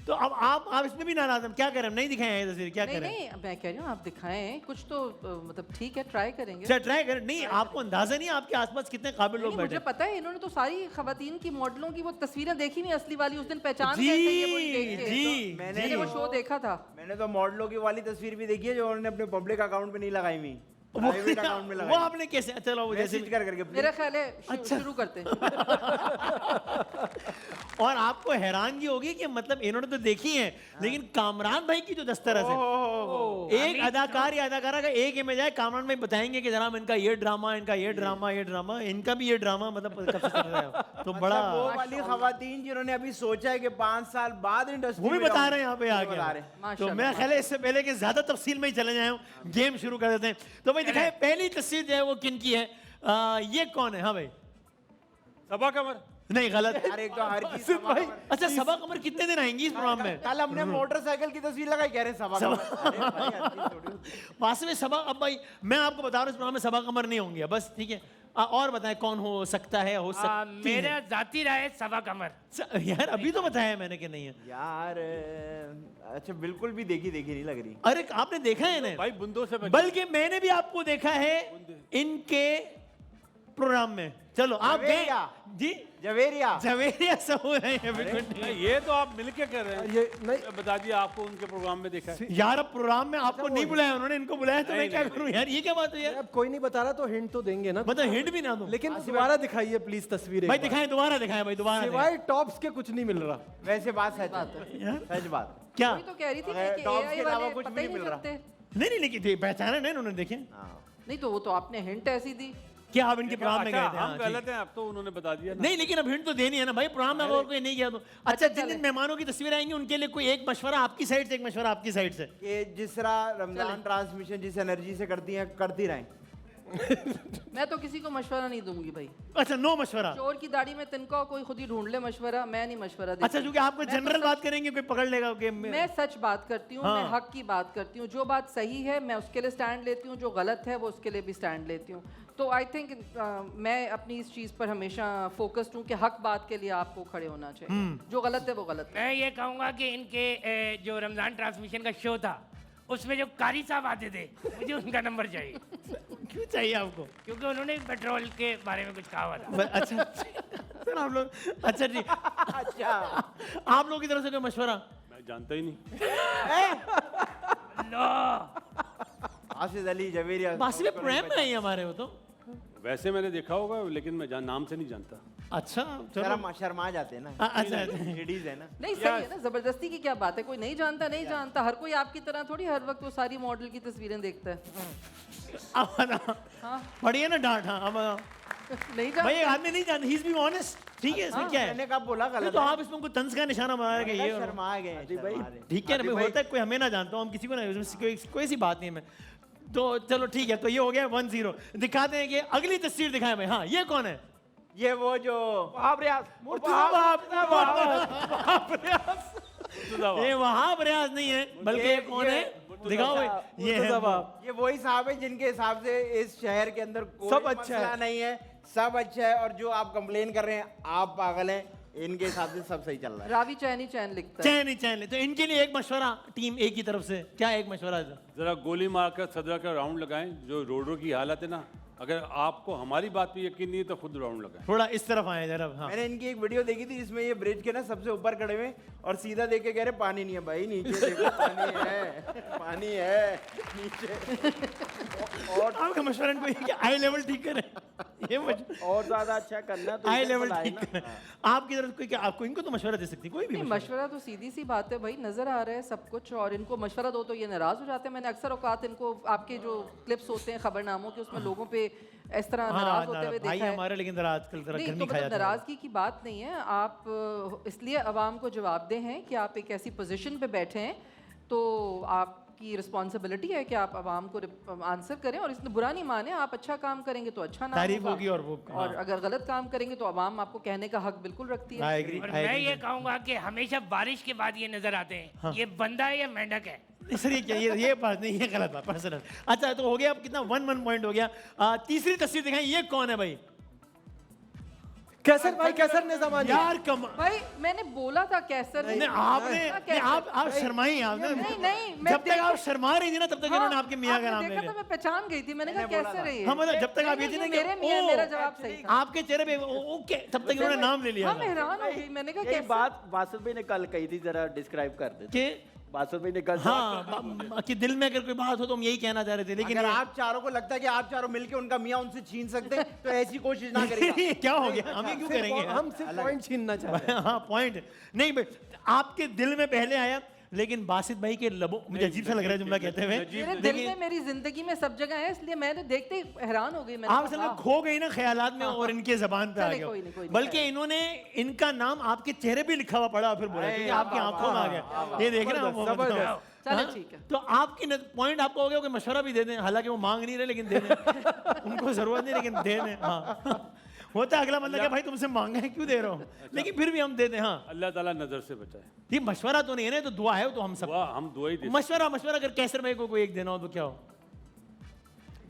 तो अब आप इसमें भी नाराज हैं, क्या करें, हम नहीं दिखाए हैं तस्वीर, क्या नहीं करें? नहीं, मैं कह रही हूँ आप दिखाएं कुछ तो मतलब ठीक है, ट्राई करेंगे। अच्छा, ट्राई करें। नहीं, आपको अंदाजा नहीं है आपके आसपास कितने काबिल लोग नहीं, मुझे बैठे। पता है इन्होंने तो सारी खवातीन की मॉडलों की वो तस्वीरें देखी नहीं असली वाली, उस दिन पहचान जी, गए थे ये वही देख के। जी, तो मैंने वो शो देखा था। मैंने तो मॉडलों की वाली तस्वीर भी देखी है जो उन्होंने अपने पब्लिक अकाउंट पे नहीं लगाई हुई, प्राइवेट अकाउंट में वो लगाई। आपने कैसे, चलो वो जैसे मैसेज कर करके please। मेरा ख्याल है शुरू करते हैं। और आपको हैरानगी होगी कि मतलब इन्होंने तो देखी है, लेकिन कामरान भाई की जो दस्तरस है, एक अदाकार या अदाकारा का एक इमेज है, कामरान भाई बताएंगे कि जनाब इनका ये ड्रामा, इनका ये ड्रामा, ये ड्रामा, इनका भी ये ड्रामा, मतलब कब से चल रहा है। तो बड़ा वो वाली खवातीन जिन्होंने अभी सोचा है कि 5 साल बाद इंडस्ट्री वो भी बता रहे हैं यहाँ पे बता आके। रहे हैं। तो माशाल्लाह, मेरा ख्याल है इससे पहले कि ज्यादा तफसील में ही चले जाए, गेम शुरू कर देते हैं। तो भाई दिखाए पहली तस्वीर जो है वो किन की है, ये कौन है? हाँ भाई, सबा कमर। नहीं गलत। अरे एक तो हर चीज आसिफ भाई, अच्छा सबा कमर कितने दिन आएंगी इस प्रोग्राम में? कल हमने मोटरसाइकिल की तस्वीर लगाई, कह रहे हैं सबा कमर। अरे भाई, अच्छी थोड़ी होती है। वास्तव में सबा, अब भाई मैं आपको बता रहा हूँ इस प्रोग्राम में सबा कमर नहीं होंगी, बस ठीक है। और बताएं कौन हो सकता है, हो सकती मेरा है। जाती राय सबा कमर। यार अभी तो बताया मैंने कि नहीं है। यार अच्छा, बिल्कुल भी देखी देखी नहीं लग रही। अरे आपने देखा है इन्हें? भाई बुंदों से बच। बल्कि मैंने भी आपको देखा है इनके प्रोग्राम में। चलो आप गए जवेरिया। जी, जवेरिया। जवेरिया समूह है ये, बिल्कुल ठीक है। ये तो आप मिलके कर रहे हैं। ये नहीं, मैं बता दिया आपको, उनके प्रोग्राम में देखा है। यार अब प्रोग्राम में आपको नहीं बुलाया उन्होंने, इनको बुलाया तो मैं नहीं, क्या नहीं, करूं यार, ये क्या बात है यार। अब कोई नहीं बता रहा तो हिंट तो देंगे ना। मतलब हिंट भी ना दो। लेकिन दोबारा दिखाइए प्लीज तस्वीर। भाई दिखाएं, दोबारा दिखाएं भाई, दोबारा दिखाएं। सिवाय टॉप्स के कुछ नहीं मिल रहा। वैसे बात सच है, यार, सच बात। क्या? वही तो कह रही थी अगर कि टॉप्स AI के अलावा वाले कुछ पता भी ही नहीं नहीं मिल रहा। करते। नहीं लेकिन पहचाना नहीं उन्होंने, देखे नहीं तो वो तो आपने हिंट ऐसी दी। क्या आप इनके प्रोग्राम में गए अच्छा, थे? हम हाँ, गलत हैं, अब तो उन्होंने बता दिया ना। नहीं लेकिन अब हिंट तो देनी है ना भाई, प्रोग्राम में अब और कोई नहीं किया तो। अच्छा, जिन जिन मेहमानों की तस्वीर आएंगी उनके लिए कोई एक मशवरा आपकी साइड से, एक मशवरा आपकी साइड से। कि जिस तरह रमजान ट्रांसमिशन जिस एनर्जी से करती हैं, करती रहें। मैं तो किसी को मशवरा नहीं दूंगी भाई। अच्छा, नो मशवरा। चोर की दाढ़ी में तिनका, कोई खुद ही ढूंढ ले मशवरा, मैं नहीं मशवरा देती। अच्छा, क्योंकि आप कोई जनरल बात करेंगे कोई पकड़ लेगा कि मैं सच बात करती हूँ, मैं हक की बात करती हूँ। जो बात सही है मैं उसके लिए स्टैंड लेती हूँ, जो गलत है वो उसके लिए भी स्टैंड लेती हूँ। तो आई थिंक मैं अपनी इस चीज़ पर हमेशा फोकस्ड हूँ कि हक बात के लिए आपको खड़े होना चाहिए, जो गलत है वो गलत है। मैं ये कहूँगा कि इनके जो रमजान ट्रांसमिशन का शो था उसमें जो कारी साहब आते थे, मुझे उनका नंबर चाहिए। क्यों चाहिए आपको? क्योंकि उन्होंने पेट्रोल के बारे में कुछ कहा हुआ था। अच्छा सर, आप लोग, अच्छा जी, अच्छा, आप लोगों की तरफ से कोई मशवरा? मैं जानता ही नहीं। लो, आसिफ अली जवेरिया। बासी में प्रोग्राम में आई हमारे वो तो। वैसे मैंने देखा होगा, लेकिन मैं नाम से नहीं जानता। अच्छा चलो, शर्मा जाते हैं ना, अच्छा लेडीज है ना। नहीं सही है ना, जबरदस्ती की क्या बात है, कोई नहीं जानता नहीं जानता, हर कोई आपकी तरह थोड़ी हर वक्त वो सारी मॉडल की तस्वीरें देखता है। अब बताओ, पढ़िए ना डांट। हाँ अब बताओ। नहीं भाई एक जानता। आदमी नहीं जानता, ही इज बी ऑनेस्ट, ठीक है, इसमें क्या है? मैंने कब बोला नहीं, गलत तो है? आप इसमें कोई तंज का निशाना बना रहे हैं ये। शर्मा गए हैं, शर्मा रहे हैं। ठीक है ना भाई, होता है, कोई हमें ना जानता हूँ, हम किसी को ना, कोई सी बात नहीं है। मैं तो चलो ठीक है, तो ये हो गया 1-0। दिखाते हैं कि अगली तस्वीर दिखाएं भाई। हाँ, ये कौन है? ये वो जो ये वहाब रियाज नहीं है, बल्कि ये कौन है? दिखाओ भाई। ये है ये वही साहब है जिनके हिसाब से इस शहर के अंदर कोई सब अच्छा मसला है। नहीं है, सब अच्छा है। और जो आप कंप्लेन कर रहे हैं आप पागल हैं, इनके हिसाब से सब सही चल रहा है। रावी चैन ही चैन लिखता है। चैन ही चैन ले। तो इनके लिए एक मशवरा टीम ए की तरफ से, क्या एक मशवरा है? जरा गोली मारकर सदरा का राउंड लगाएं। जो रोडो की हालत है ना, अगर आपको हमारी बात पे यकीन नहीं है तो खुद राउंड लगाएं। थोड़ा इस तरफ आए जरा। हाँ मैंने इनकी एक वीडियो देखी थी जिसमें ये ब्रिज के ना सबसे ऊपर खड़े हुए और सीधा देख के कह रहे पानी नहीं है भाई, नीचे देखो पानी है नीचे। और आपका मशवरा इनको ये कि आई लेवल ठीक करें, ये और ज्यादा अच्छा करना तो आई इधर लेवल बुलाए ठीक ना। करें। आपकी तरफ कोई क्या, आपको इनको तो मशवरा दे सकती कोई भी नहीं, मशवरा तो सीधी सी बात है भाई, नजर आ रहा है सब कुछ, और इनको मशवरा दो तो ये नाराज हो जाते हैं। मैंने अक्सर औकात इनको आपके जो क्लिप्स होते हैं खबरनामों के, उसमें लोगों पे इस तरह नाराज होते हुए भाई देखा है। हमारे, लेकिन जरा आजकल जरा नहीं गर्मी तो खा मतलब जाता है। नाराजगी की बात नहीं है, आप इसलिए अवाम को जवाबदेह हैं कि आप एक ऐसी पोजीशन पे बैठे हैं, तो आपकी रिस्पॉन्सिबिलिटी है कि आप अवाम को आंसर करें, और इसमें बुरा नहीं माने। आप अच्छा काम करेंगे तो अच्छा नाम तारीफ होगा, होगी और वो और अगर गलत काम करेंगे तो अवाम आपको कहने का हक बिल्कुल रखती है। I agree. और मैं ये कहूंगा कि हमेशा बारिश के बाद ये नजर आते हैं, ये बंदा है या मेंढक है? सर ये क्या, ये बात नहीं, ये गलत बात पर्सनल। अच्छा तो हो गया, अब कितना 1 पॉइंट हो गया। तीसरी तस्वीर दिखाएं, ये कौन है भाई? कैसर भाई, कैसर निजामानी। यार कम भाई मैंने बोला था कैसर नहीं, आपने नहीं, आप शर्माई आपने। नहीं नहीं, मैं जब तक आप शर्मा रही थी ना, तब तक इन्होंने आपके मियाँ का नाम ले देखा लिया। था, मैं पहचान गई थी, मैंने कहा कैसर है ये। हाँ मतलब जब तक आप ये थी ना कि मेरे मियाँ, ओ, मेरा जवाब सही था। आपके चेहरे पे ओके, तब तक इन्होंने नाम ले लिया हाँ, मैं था। हैरान हो गई, मैंने कहा एक कैसर। बात बासुर भाई ने कल कही थी, जरा डिस्क्राइब कर दे। कि बासुर भाई ने कल हाँ कि दिल में अगर कोई बात हो तो हम यही कहना चाह रहे थे, लेकिन अगर आप चारों को लगता है कि आप चारों मिलके उनका मियाँ उनसे छीन सकते हैं तो ऐसी कोशिश ना करिएगा। क्या हो गया, हम ये क्यों करेंगे? हम सिर्फ पॉइंट छीनना चाहते हैं। हाँ पॉइंट नहीं भाई, आपके दिल में पहले आया, लेकिन बासित भाई के लबों, मुझे अजीब सा लग रहा है जुमला कहते हुए, मेरे दिल में, मेरी जिंदगी में सब जगह है, इसलिए मैंने देखते ही हैरान हो गई। मैंने आप कहा, सब लोग वाह। खो गई ना ख्यालात में और इनके जबान पे आ चले, गए। कोई नहीं, बल्कि इन्होंने इनका नाम आपके चेहरे पे लिखा हुआ पड़ा, फिर बोला क्योंकि आपकी आंखों में आ गया। ये देख रहे हैं आप? चलो ठीक है। तो आपकी पॉइंट आपको हो गया कि मशवरा भी दे दें, हालांकि वो मांग नहीं रहे, लेकिन दे दें। उनको जरूरत नहीं, लेकिन दे दें। हाँ होता है अगला बंदा क्या भाई तुमसे मांगा है क्यों दे रहा हूँ, लेकिन फिर भी हम दे दें। हाँ अल्लाह ताला नजर से बचाए। ये मशवरा तो नहीं है ना, तो दुआ है, तो हम सब दुआ हम दुआ ही देते मशवरा अगर कैसर भाई को कोई एक देना हो तो क्या हो?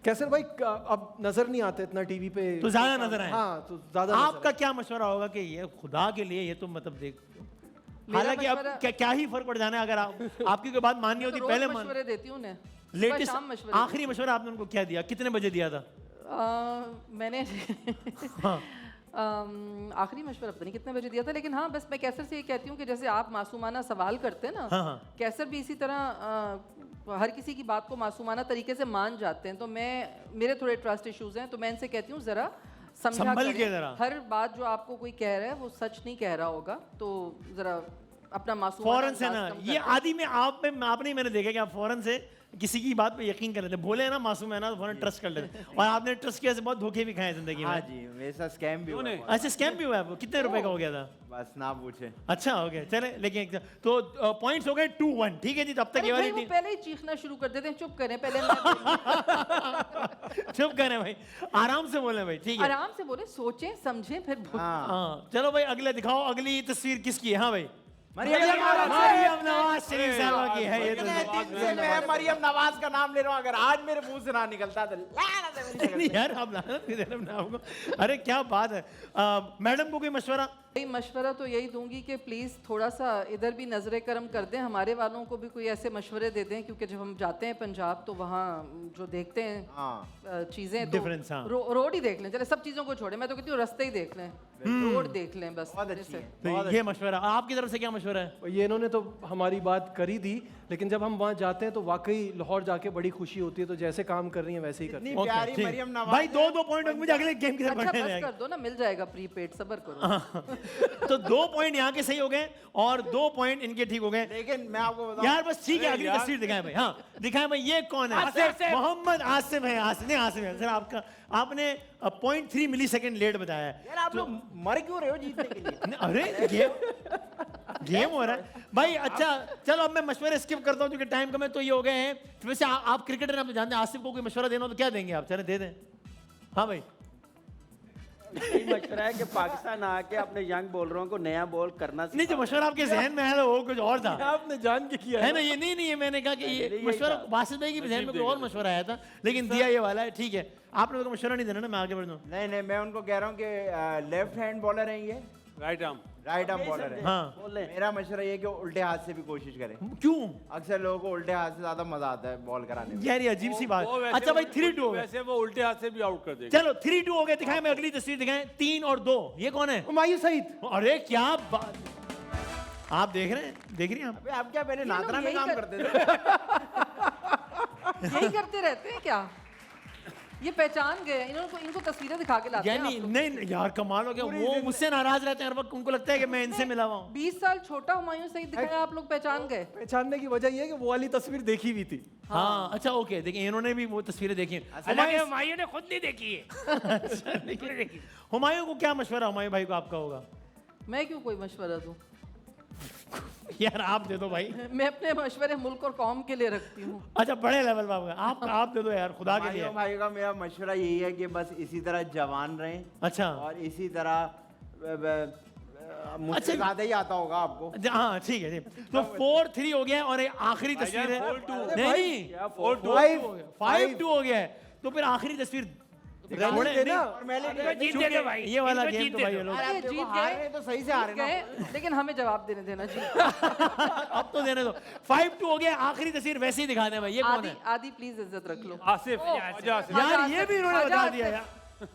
कैसर भाई अब नजर नहीं आते इतना टीवी पे, तो ज्यादा नजर आए। हाँ तो ज्यादा आपका क्या मशवरा होगा कि ये खुदा के लिए, ये तो मतलब देख, हालांकि अब क्या ही फर्क पड़ जाना है, अगर आपकी कोई बात माननी होती पहले मान। मशवरे देती हूँ उन्हें, लेटेस्ट शाम मशवरे आखिरी मशवरा आपने उनको क्या दिया, कितने बजे दिया था? मैंने आखिरी मशवरा पता नहीं कितने बजे दिया था, लेकिन हाँ बस मैं कैसर से ये कहती हूँ कि जैसे आप मासूमाना सवाल करते हैं ना, कैसर भी इसी तरह हर किसी की बात को मासूमाना तरीके से मान जाते हैं। तो मेरे थोड़े ट्रस्ट इश्यूज हैं, तो मैं इनसे कहती हूँ जरा समझा संभल के करें। जरा। हर बात जो आपको कोई कह रहा है वो सच नहीं कह रहा होगा, तो जरा अपना मासूम फौरन से ना, ये आदि में आपने ही मैंने देखा कि आप फौरन से किसी की बात पे यकीन कर लेते, बोले ना मासूम है ना, तो फौरन ट्रस्ट कर लेते। और आपने ट्रस्ट किया से बहुत धोखे भी खाए जिंदगी हाँ में। जी, मेरे साथ स्कैम भी हुआ है। अच्छा स्कैम भी हुआ है? वो कितने रुपए का हो गया था? बस ना पूछे। अच्छा हो गया, चले। लेकिन तो पॉइंट्स हो गए 2-1, ठीक है जी। तब तक ये वाली वो पहले ही चीखना शुरू कर देते हैं, चुप करें पहले। चुप करें भाई, आराम से बोले भाई, ठीक है आराम से बोले, सोचें समझें फिर बोलें। हाँ चलो भाई, अगले दिखाओ, अगली तस्वीर किसकी है? हाँ भाई मरियम नवाज शरीफ साहबा की है ये दिन से मैं मरियम नवाज का नाम ले रहा हूँ, अगर आज मेरे मुंह से ना निकलता तो नहीं यार, आप लानत नहीं दे रहे अपने आप को। अरे क्या बात है। मैडम को कोई मशवरा? मशवरा तो यही दूंगी कि प्लीज़ थोड़ा सा इधर भी नजर करम कर दें, हमारे वालों को भी कोई ऐसे मशवरे दे दें, क्योंकि जब हम जाते हैं पंजाब तो वहाँ जो देखते हैं चीज़ें तो Difference, हाँ। रोड ही देख लें, चले सब चीज़ों को छोड़ें, मैं तो कहती हूँ रास्ते ही देख लें, रोड देख लें बस। तो ये मशवरा, आपकी तरफ से क्या मशवरा है? ये इन्होंने तो हमारी बात करी थी, लेकिन जब हम वहाँ जाते हैं तो वाकई लाहौर जाके बड़ी खुशी होती है, तो जैसे काम कर रही हैं वैसे ही करते हैं। इतनी प्यारी मरियम नवाज भाई 2 पॉइंट मुझे अगले गेम की तरफ अच्छा बढ़ने बस देंगे। कर दो ना, मिल जाएगा प्रीपेड, सब्र करो। तो 2 पॉइंट यहाँ के सही हो गए और 2 पॉइंट इनके ठीक हो गए। लेकिन मैं आपको बताऊं यार बस ठीक है, अगली तस्वीर दिखाएं भाई। हाँ दिखाएं भाई, ये कौन है? मोहम्मद आसिफ है। आसिफ है सर, आपका आपने 0.3 मिलीसेकंड लेट बताया है। यार आप लोग मर क्यों रहे हो जीतने के लिए? अरे गेम हो रहा है भाई। अच्छा चलो, अब मैं मशवरे स्किप करता हूँ क्योंकि टाइम कम है। तो ये हो गए हैं। वैसे आप क्रिकेटर हैं, आप तो जानते हैं, आसिफ को कोई मशवरा देना हो तो क्या देंगे आप? चले दे दें। हाँ भाई, यही मशवरा है कि पाकिस्तान आके अपने यंग बॉलरों को नया बॉल करना नहीं, जो मशवरा आपके जहन में है वो कुछ और था। आपने जान के किया है ना? ये नहीं ये मैंने कहा कि ये मशवरा बासित भाई की जहन में कोई और मशवरा आया था, लेकिन दिया ये वाला है। ठीक है, आपने तो मशवरा नहीं देना ना, मैं आगे बढ़ दूँ। नहीं मैं उनको कह रहा हूँ कि लेफ्ट हैंड बॉलर हैं ये, right arm. Right arm bowler है। हाँ मेरा मशवरा ये है कि उल्टे हाथ से भी कोशिश करें। क्यों अक्सर लोगों को उल्टे हाथ से ज्यादा मजा आता है बॉल कराने में। यार ये अजीब सी बात। वो वैसे अच्छा भाई वो- 3-2 हो गए। वैसे वो उल्टे हाथ से भी आउट कर देगा। चलो 3-2 हो गए। दिखाएं, मैं अगली तस्वीर दिखाएं। 3 और 2 ये कौन है? हुमायूं सईद। अरे क्या बात, आप देख रही हैं आप? अबे आप क्या पहले लोग नादरा में यही काम कर- करते थे? यही करते रहते हैं क्या? ये पहचान गए इनको तस्वीरें दिखा के लाते हैं यानी आप लोग। नहीं यार कमाल हो गया। वो मुझसे नाराज रहते हैं हर वक्त, उनको लगता है कि मैं इनसे मिला हुआ हूँ। 20 साल छोटा हुमायूं सईद दिखाया, आप लोग पहचान गए। पहचानने की वजह ये है कि वो वाली तस्वीर देखी हुई थी। हाँ अच्छा ओके, देखिए इन्होंने भी वो तस्वीरें देखी हैं। हालांकि हुमायूं ने खुद नहीं देखी है। हुमायूं को क्या मशवरा हुमायूं भाई को आपका होगा? मैं क्यों कोई मशवरा दूं? यार आप दे दो भाई। मैं अपने मशवरे मुल्क और कौम के लिए रखती हूँ। अच्छा बड़े लेवल पे आप दे दो यार, खुदा के लिए। भाई का मेरा मशवरा यही है कि बस इसी तरह जवान रहें अच्छा और इसी तरह मुझसे ज्यादा ही आता होगा आपको। हाँ ठीक है ठीक। तो 4-3 हो गया और एक आखिरी तस्वीर है। 4-2 नहीं 4-2 5-2 हो गया है। तो फिर आखिरी तस्वीर रनिंग ना। और मैंने जीत गए थे भाई, ये वाला इनको गेम जीत तो दे भाई दो। ये लोग अरे जीत हार गए, रहे तो सही से हारे ना। गए, लेकिन हमें जवाब देने देना जी। अब तो देने दो। 5-2 हो गया। आखिरी तस्वीर वैसे ही दिखा दें भाई। ये कौन आदि है? आदि प्लीज इज्जत रख लो। आसिफ ख्वाजा आसिफ। यार ये भी इन्होंने बता दिया यार।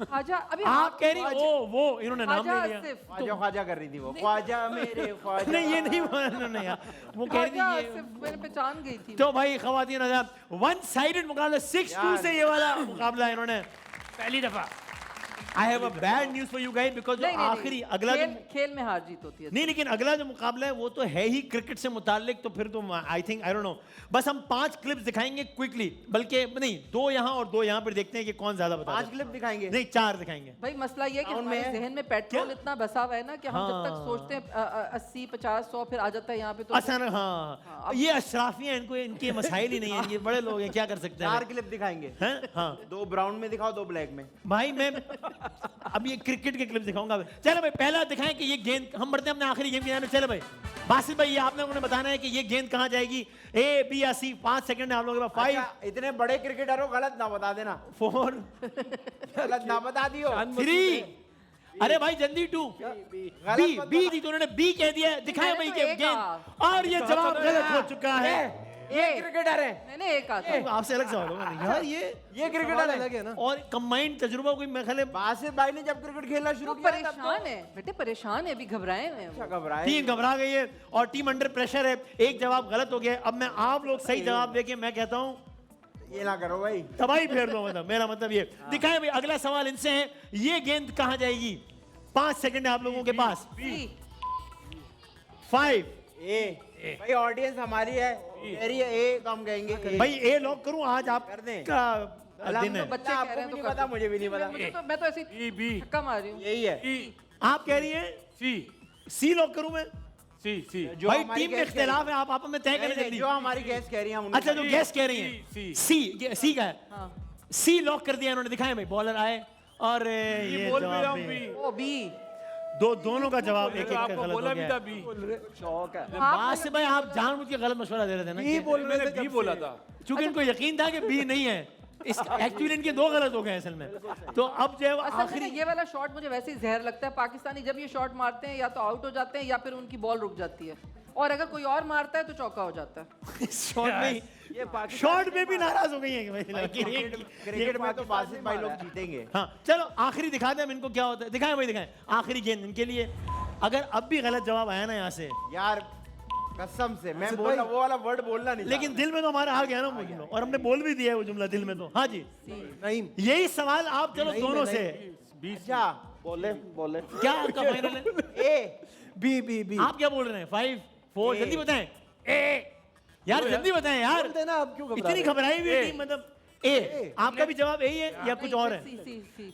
ख्वाजा अभी आप कह रही ओ वो इन्होंने नाम ख्वाजा ले लिया। आसिफ, ख्वाजा ख्वाजा कर रही थी वो, ख्वाजा मेरे ख्वाजा। नहीं ये नहीं बोला इन्होंने यार। वो कह रही ख्वाजा थी ये। आसिफ, मैंने पहचान गई थी। तो भाई खवातीन हज़रात, 1 साइडेड मुकाबला 6-2 से ये वाला मुकाबला इन्होंने। पहली दफा। I have a bad news for you guys because नहीं, नहीं, आखिरी नहीं, अगला जो खेल में हार जीत होती है। नहीं लेकिन अगला जो मुकाबला है वो तो है ही क्रिकेट से मुताल्लिक। तो फिर तो I think I don't know, बस हम 5 क्लिप्स दिखाएंगे क्विकली, बल्कि नहीं 2 यहाँ और 2 यहाँ पर देखते हैं कि कौन ज्यादा बता 5 क्लिप दिखाएंगे। नहीं 4 दिखाएंगे। भाई मसला ये है कि हमारे जहन में पेट्रोल इतना बसा हुआ है ना कि हम जब तक हाँ। सोचते हैं 80 50 100 फिर आ जाता है यहाँ पे तो अचानक हाँ ये अशराफी हैं, इनको इनके मसाइल ही नहीं है। ये बड़े लोग हैं, क्या कर सकते 4 हैं? क्लिप दिखाएंगे। हैं हाँ 2 ब्राउन में दिखाओ, 2 ब्लैक में। भाई मैं अब ये क्रिकेट के क्लिप दिखाऊंगा। चलो भाई पहला दिखाएं कि ये गेंद, हम बढ़ते हैं अपने आखिरी गेम की जाने। चलो भाई बासित भाई ये आपने उन्हें बताना है कि ये गेंद कहाँ जाएगी, ए बी या सी। 5 सेकंड है आप लोगों के पास। 5 अच्छा, इतने बड़े क्रिकेटर हो, गलत ना बता देना। 4 गलत ना बता दियो। 3 अरे भाई जल्दी 2 बी बी दी तो उन्होंने बी कह दिया है। दिखाएं भाई मैंने तो के A गेंद और ये जवाब गलत हो चुका है। ये क्रिकेटर है। मैंने एक आता तो आपसे अलग सवाल होगा यार ये क्रिकेटर अलग है ना। और कंबाइंड तजुर्बा कोई मैं ख्याल है बासित भाई ने जब क्रिकेट खेलना शुरू वो किया तब तो परेशान है बेटे, परेशान है, अभी घबराए हुए हैं वो। घबराए। टीम घबरा गई है और टीम अंडर प्रेशर है। एक जवाब गलत हो गया। अब मैं आप लोग सही जवाब देके मैं कहता हूँ ये ना करो भाई। तबाही फेर दो। मतलब मेरा मतलब ये दिखाएं भाई। अगला सवाल इनसे है, ये गेंद कहाँ जाएगी? 5 सेकंड है आप लोगों के पास। सी। 5 ए भाई ऑडियंस हमारी है, कह रही है ए, कम कहेंगे। भाई ए लॉक करूं आज आप कर दें। का दिन है। तो बच्चे कह आपको रहे हैं भी तो नहीं पता, मुझे भी नहीं पता। मैं तो ऐसे ई बी धक्का मार रही हूँ। यही है। आप कह रही हैं सी सी लॉक करूं मैं? सी जो भाई हमारी टीम में guest कह रही- इख्तिलाफ है, आप आपस में तय नहीं, करें नहीं, जल्दी। जो हमारी गैस कह रही है हम उन्हें अच्छा जो सी, गैस कह रही हैं सी, सी का है। हाँ। सी लॉक कर दिया इन्होंने। दिखाएं भाई बॉलर आए और ये बोल भी रहा जवाब हूँ भी। बी। ओ बी। दोनों का जवाब एक एक का आपको गलत बोला हो भी गया था है। बी। शौक है। बासित भाई आप जानबूझ के गलत मशवरा दे रहे थे ना कि- मैंने बी बोला था। चूंकि इनको यकीन था कि बी नहीं है। इस एक्चुअली इनके 2 गलत हो गए असल में। तो अब जो है वो असल में आखिरी ना ये वाला शॉट मुझे वैसे ही जहर लगता है। पाकिस्तानी जब ये शॉट मारते हैं या तो आउट हो जाते हैं या फिर उनकी बॉल रुक जाती है, और अगर कोई और मारता है तो चौका हो जाता है। शॉट में शॉट में भी नाराज हो गई है भाई। क्रिकेट में तो बासित भाई लोग जीतेंगे। हाँ चलो आखिरी दिखा दें हम इनको क्या होता है। दिखाएं भाई दिखाएं आखिरी गेंद इनके लिए। अगर अब भी गलत जवाब आया ना यहाँ से, यार कसम से मैं बोला वो वाला वर्ड बोलना नहीं था। लेकिन दिल में तो हमारा आ गया ना वो जुमला, और हमने बोल भी दिया है वो जुमला दिल में। तो हाँ जी नईम यही सवाल आप चलो दोनों से। अच्छा बोले बोले क्या आपका फाइनल है? A B B B. आप क्या बोल रहे हैं? 5 4 जल्दी बताएं। ए यार जल्दी बताएं यार, बोलते हैं ना, आप क्यों घबरा इतनी रहे घबराई हुई टीम। मतलब ए आपका भी जवाब यही है या कुछ और है? सी सी सी।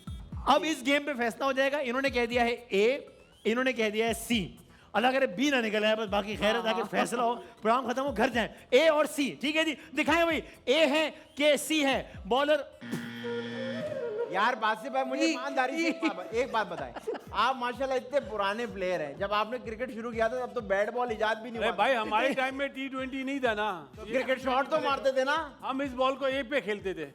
अब इस गेम पे फैसला हो जाएगा। इन्होंने कह दिया है ए, इन्होंने कह दिया है सी। अल्लाह करे बी ना निकल आए, बस बाकी खैर है, ताकि फैसला हो, प्रोग्राम खत्म हो, घर जाएं। ए और सी ठीक है जी। दिखाएं भाई ए है के सी है। बॉलर यार बासित भाई मुझे ईमानदारी से एक बात बताएं। आप माशाल्लाह इतने पुराने प्लेयर हैं। जब आपने क्रिकेट शुरू किया था तब तो बैट बॉल इजाद भी नहीं अरे हुआ। भाई हमारे टाइम में T20 नहीं था ना। तो क्रिकेट शॉट तो मारते थे ना। हम इस बॉल को ए पे खेलते थे।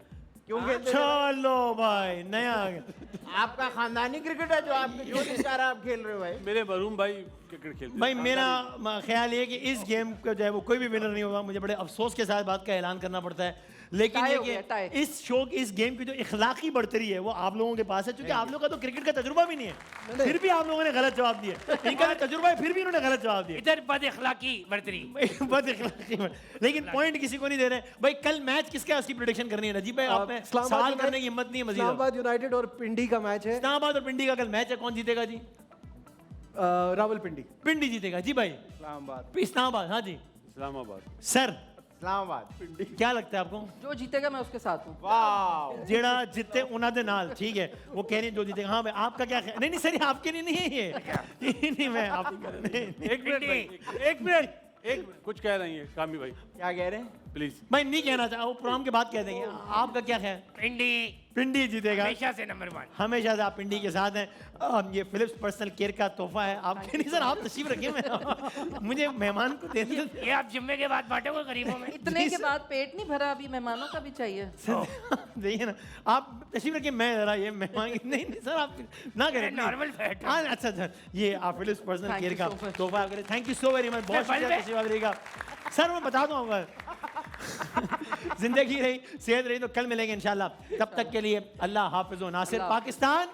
क्यों खेलते थे? चलो भाई नया आ गया। आपका खानदानी क्रिकेट है जो आपके जो इशारा आप खेल रहे हो भाई। मेरे मरूम भाई क्रिकेट खेलते भाई मेरा ख्याल ये है कि इस गेम का जो है वो कोई भी विनर नहीं होगा। मुझे बड़े अफसोस के साथ बात का ऐलान करना पड़ता है, लेकिन टाई ये हो गया, कि टाई। इस शो की इस गेम की जो इखलाकी बढ़तरी है वो आप लोगों के पास है, क्योंकि आप लोगों का तो क्रिकेट का तजुर्बा भी नहीं है, फिर भी आप लोगों ने गलत जवाब दिया। इनका तो तजुर्बा है फिर भी इन्होंने गलत जवाब दिया। इधर बद इखलाकी बढ़तरी। बद इखलाकी में। लेकिन पॉइंट किसी को नहीं दे रहे भाई। कल मैच किसका है उसकी प्रेडिक्शन करनी है नजीब भाई। आप में सवाल करने की हिम्मत नहीं है मजीद। इस्लामाबाद यूनाइटेड और पिंडी का मैच है। इस्लामाबाद और पिंडी का कल मैच है, कौन जीतेगा जी? रावलपिंडी। पिंडी जीतेगा जी भाई। इस्लामाबाद। इस्लामाबाद, हाँ जी इस्लामाबाद। सर इस्लामाबाद। क्या लगता है आपको? जो जीतेगा मैं उसके साथ हूँ। वाह। जेड़ा जितने उन्हों दे नाल, ठीक है वो कह रही जो जीतेगा। हाँ भाई आपका क्या ख्याल? नहीं नहीं सर ये आपके लिए नहीं है ये। नहीं मैं आप नहीं, एक मिनट भाई, एक मिनट कुछ कह रही है कामी भाई, क्या कह रहे हैं? प्लीज। भाई नहीं कहना चाह, वो प्रोग्राम के बाद कह देंगे। आपका क्या ख्याल? पिंडी पिंडी जीतेगा हमेशा से नंबर 1। हमेशा से आप पिंडी के साथ हैं। ये फिलिप्स पर्सनल केयर का तोहफा है आपके। नहीं सर आप तशरीफ रखिए, मैं मुझे मेहमान को दे दीजिए। ये आप जुम्मे के बाद बांटोगे गरीबों में। इतने के बाद पेट नहीं भरा, अभी मेहमानों का भी चाहिए। देखिए ना आप तशरीफ रखिए, मैं जरा ये मेहमान नहीं नहीं सर आप ना करें नॉर्मल फैट। हाँ अच्छा अच्छा ये आप Philips personal Thank care you का so much. तोहफा करें। Thank you so very much, बहुत बल शुक्रिया में- तशरीफ आने का। सर मैं बता दूंगा जिंदगी रही सेहत रही तो कल मिलेंगे इंशाल्लाह। तब तक के लिए अल्लाह हाफिज़। नासिर पाकिस्तान।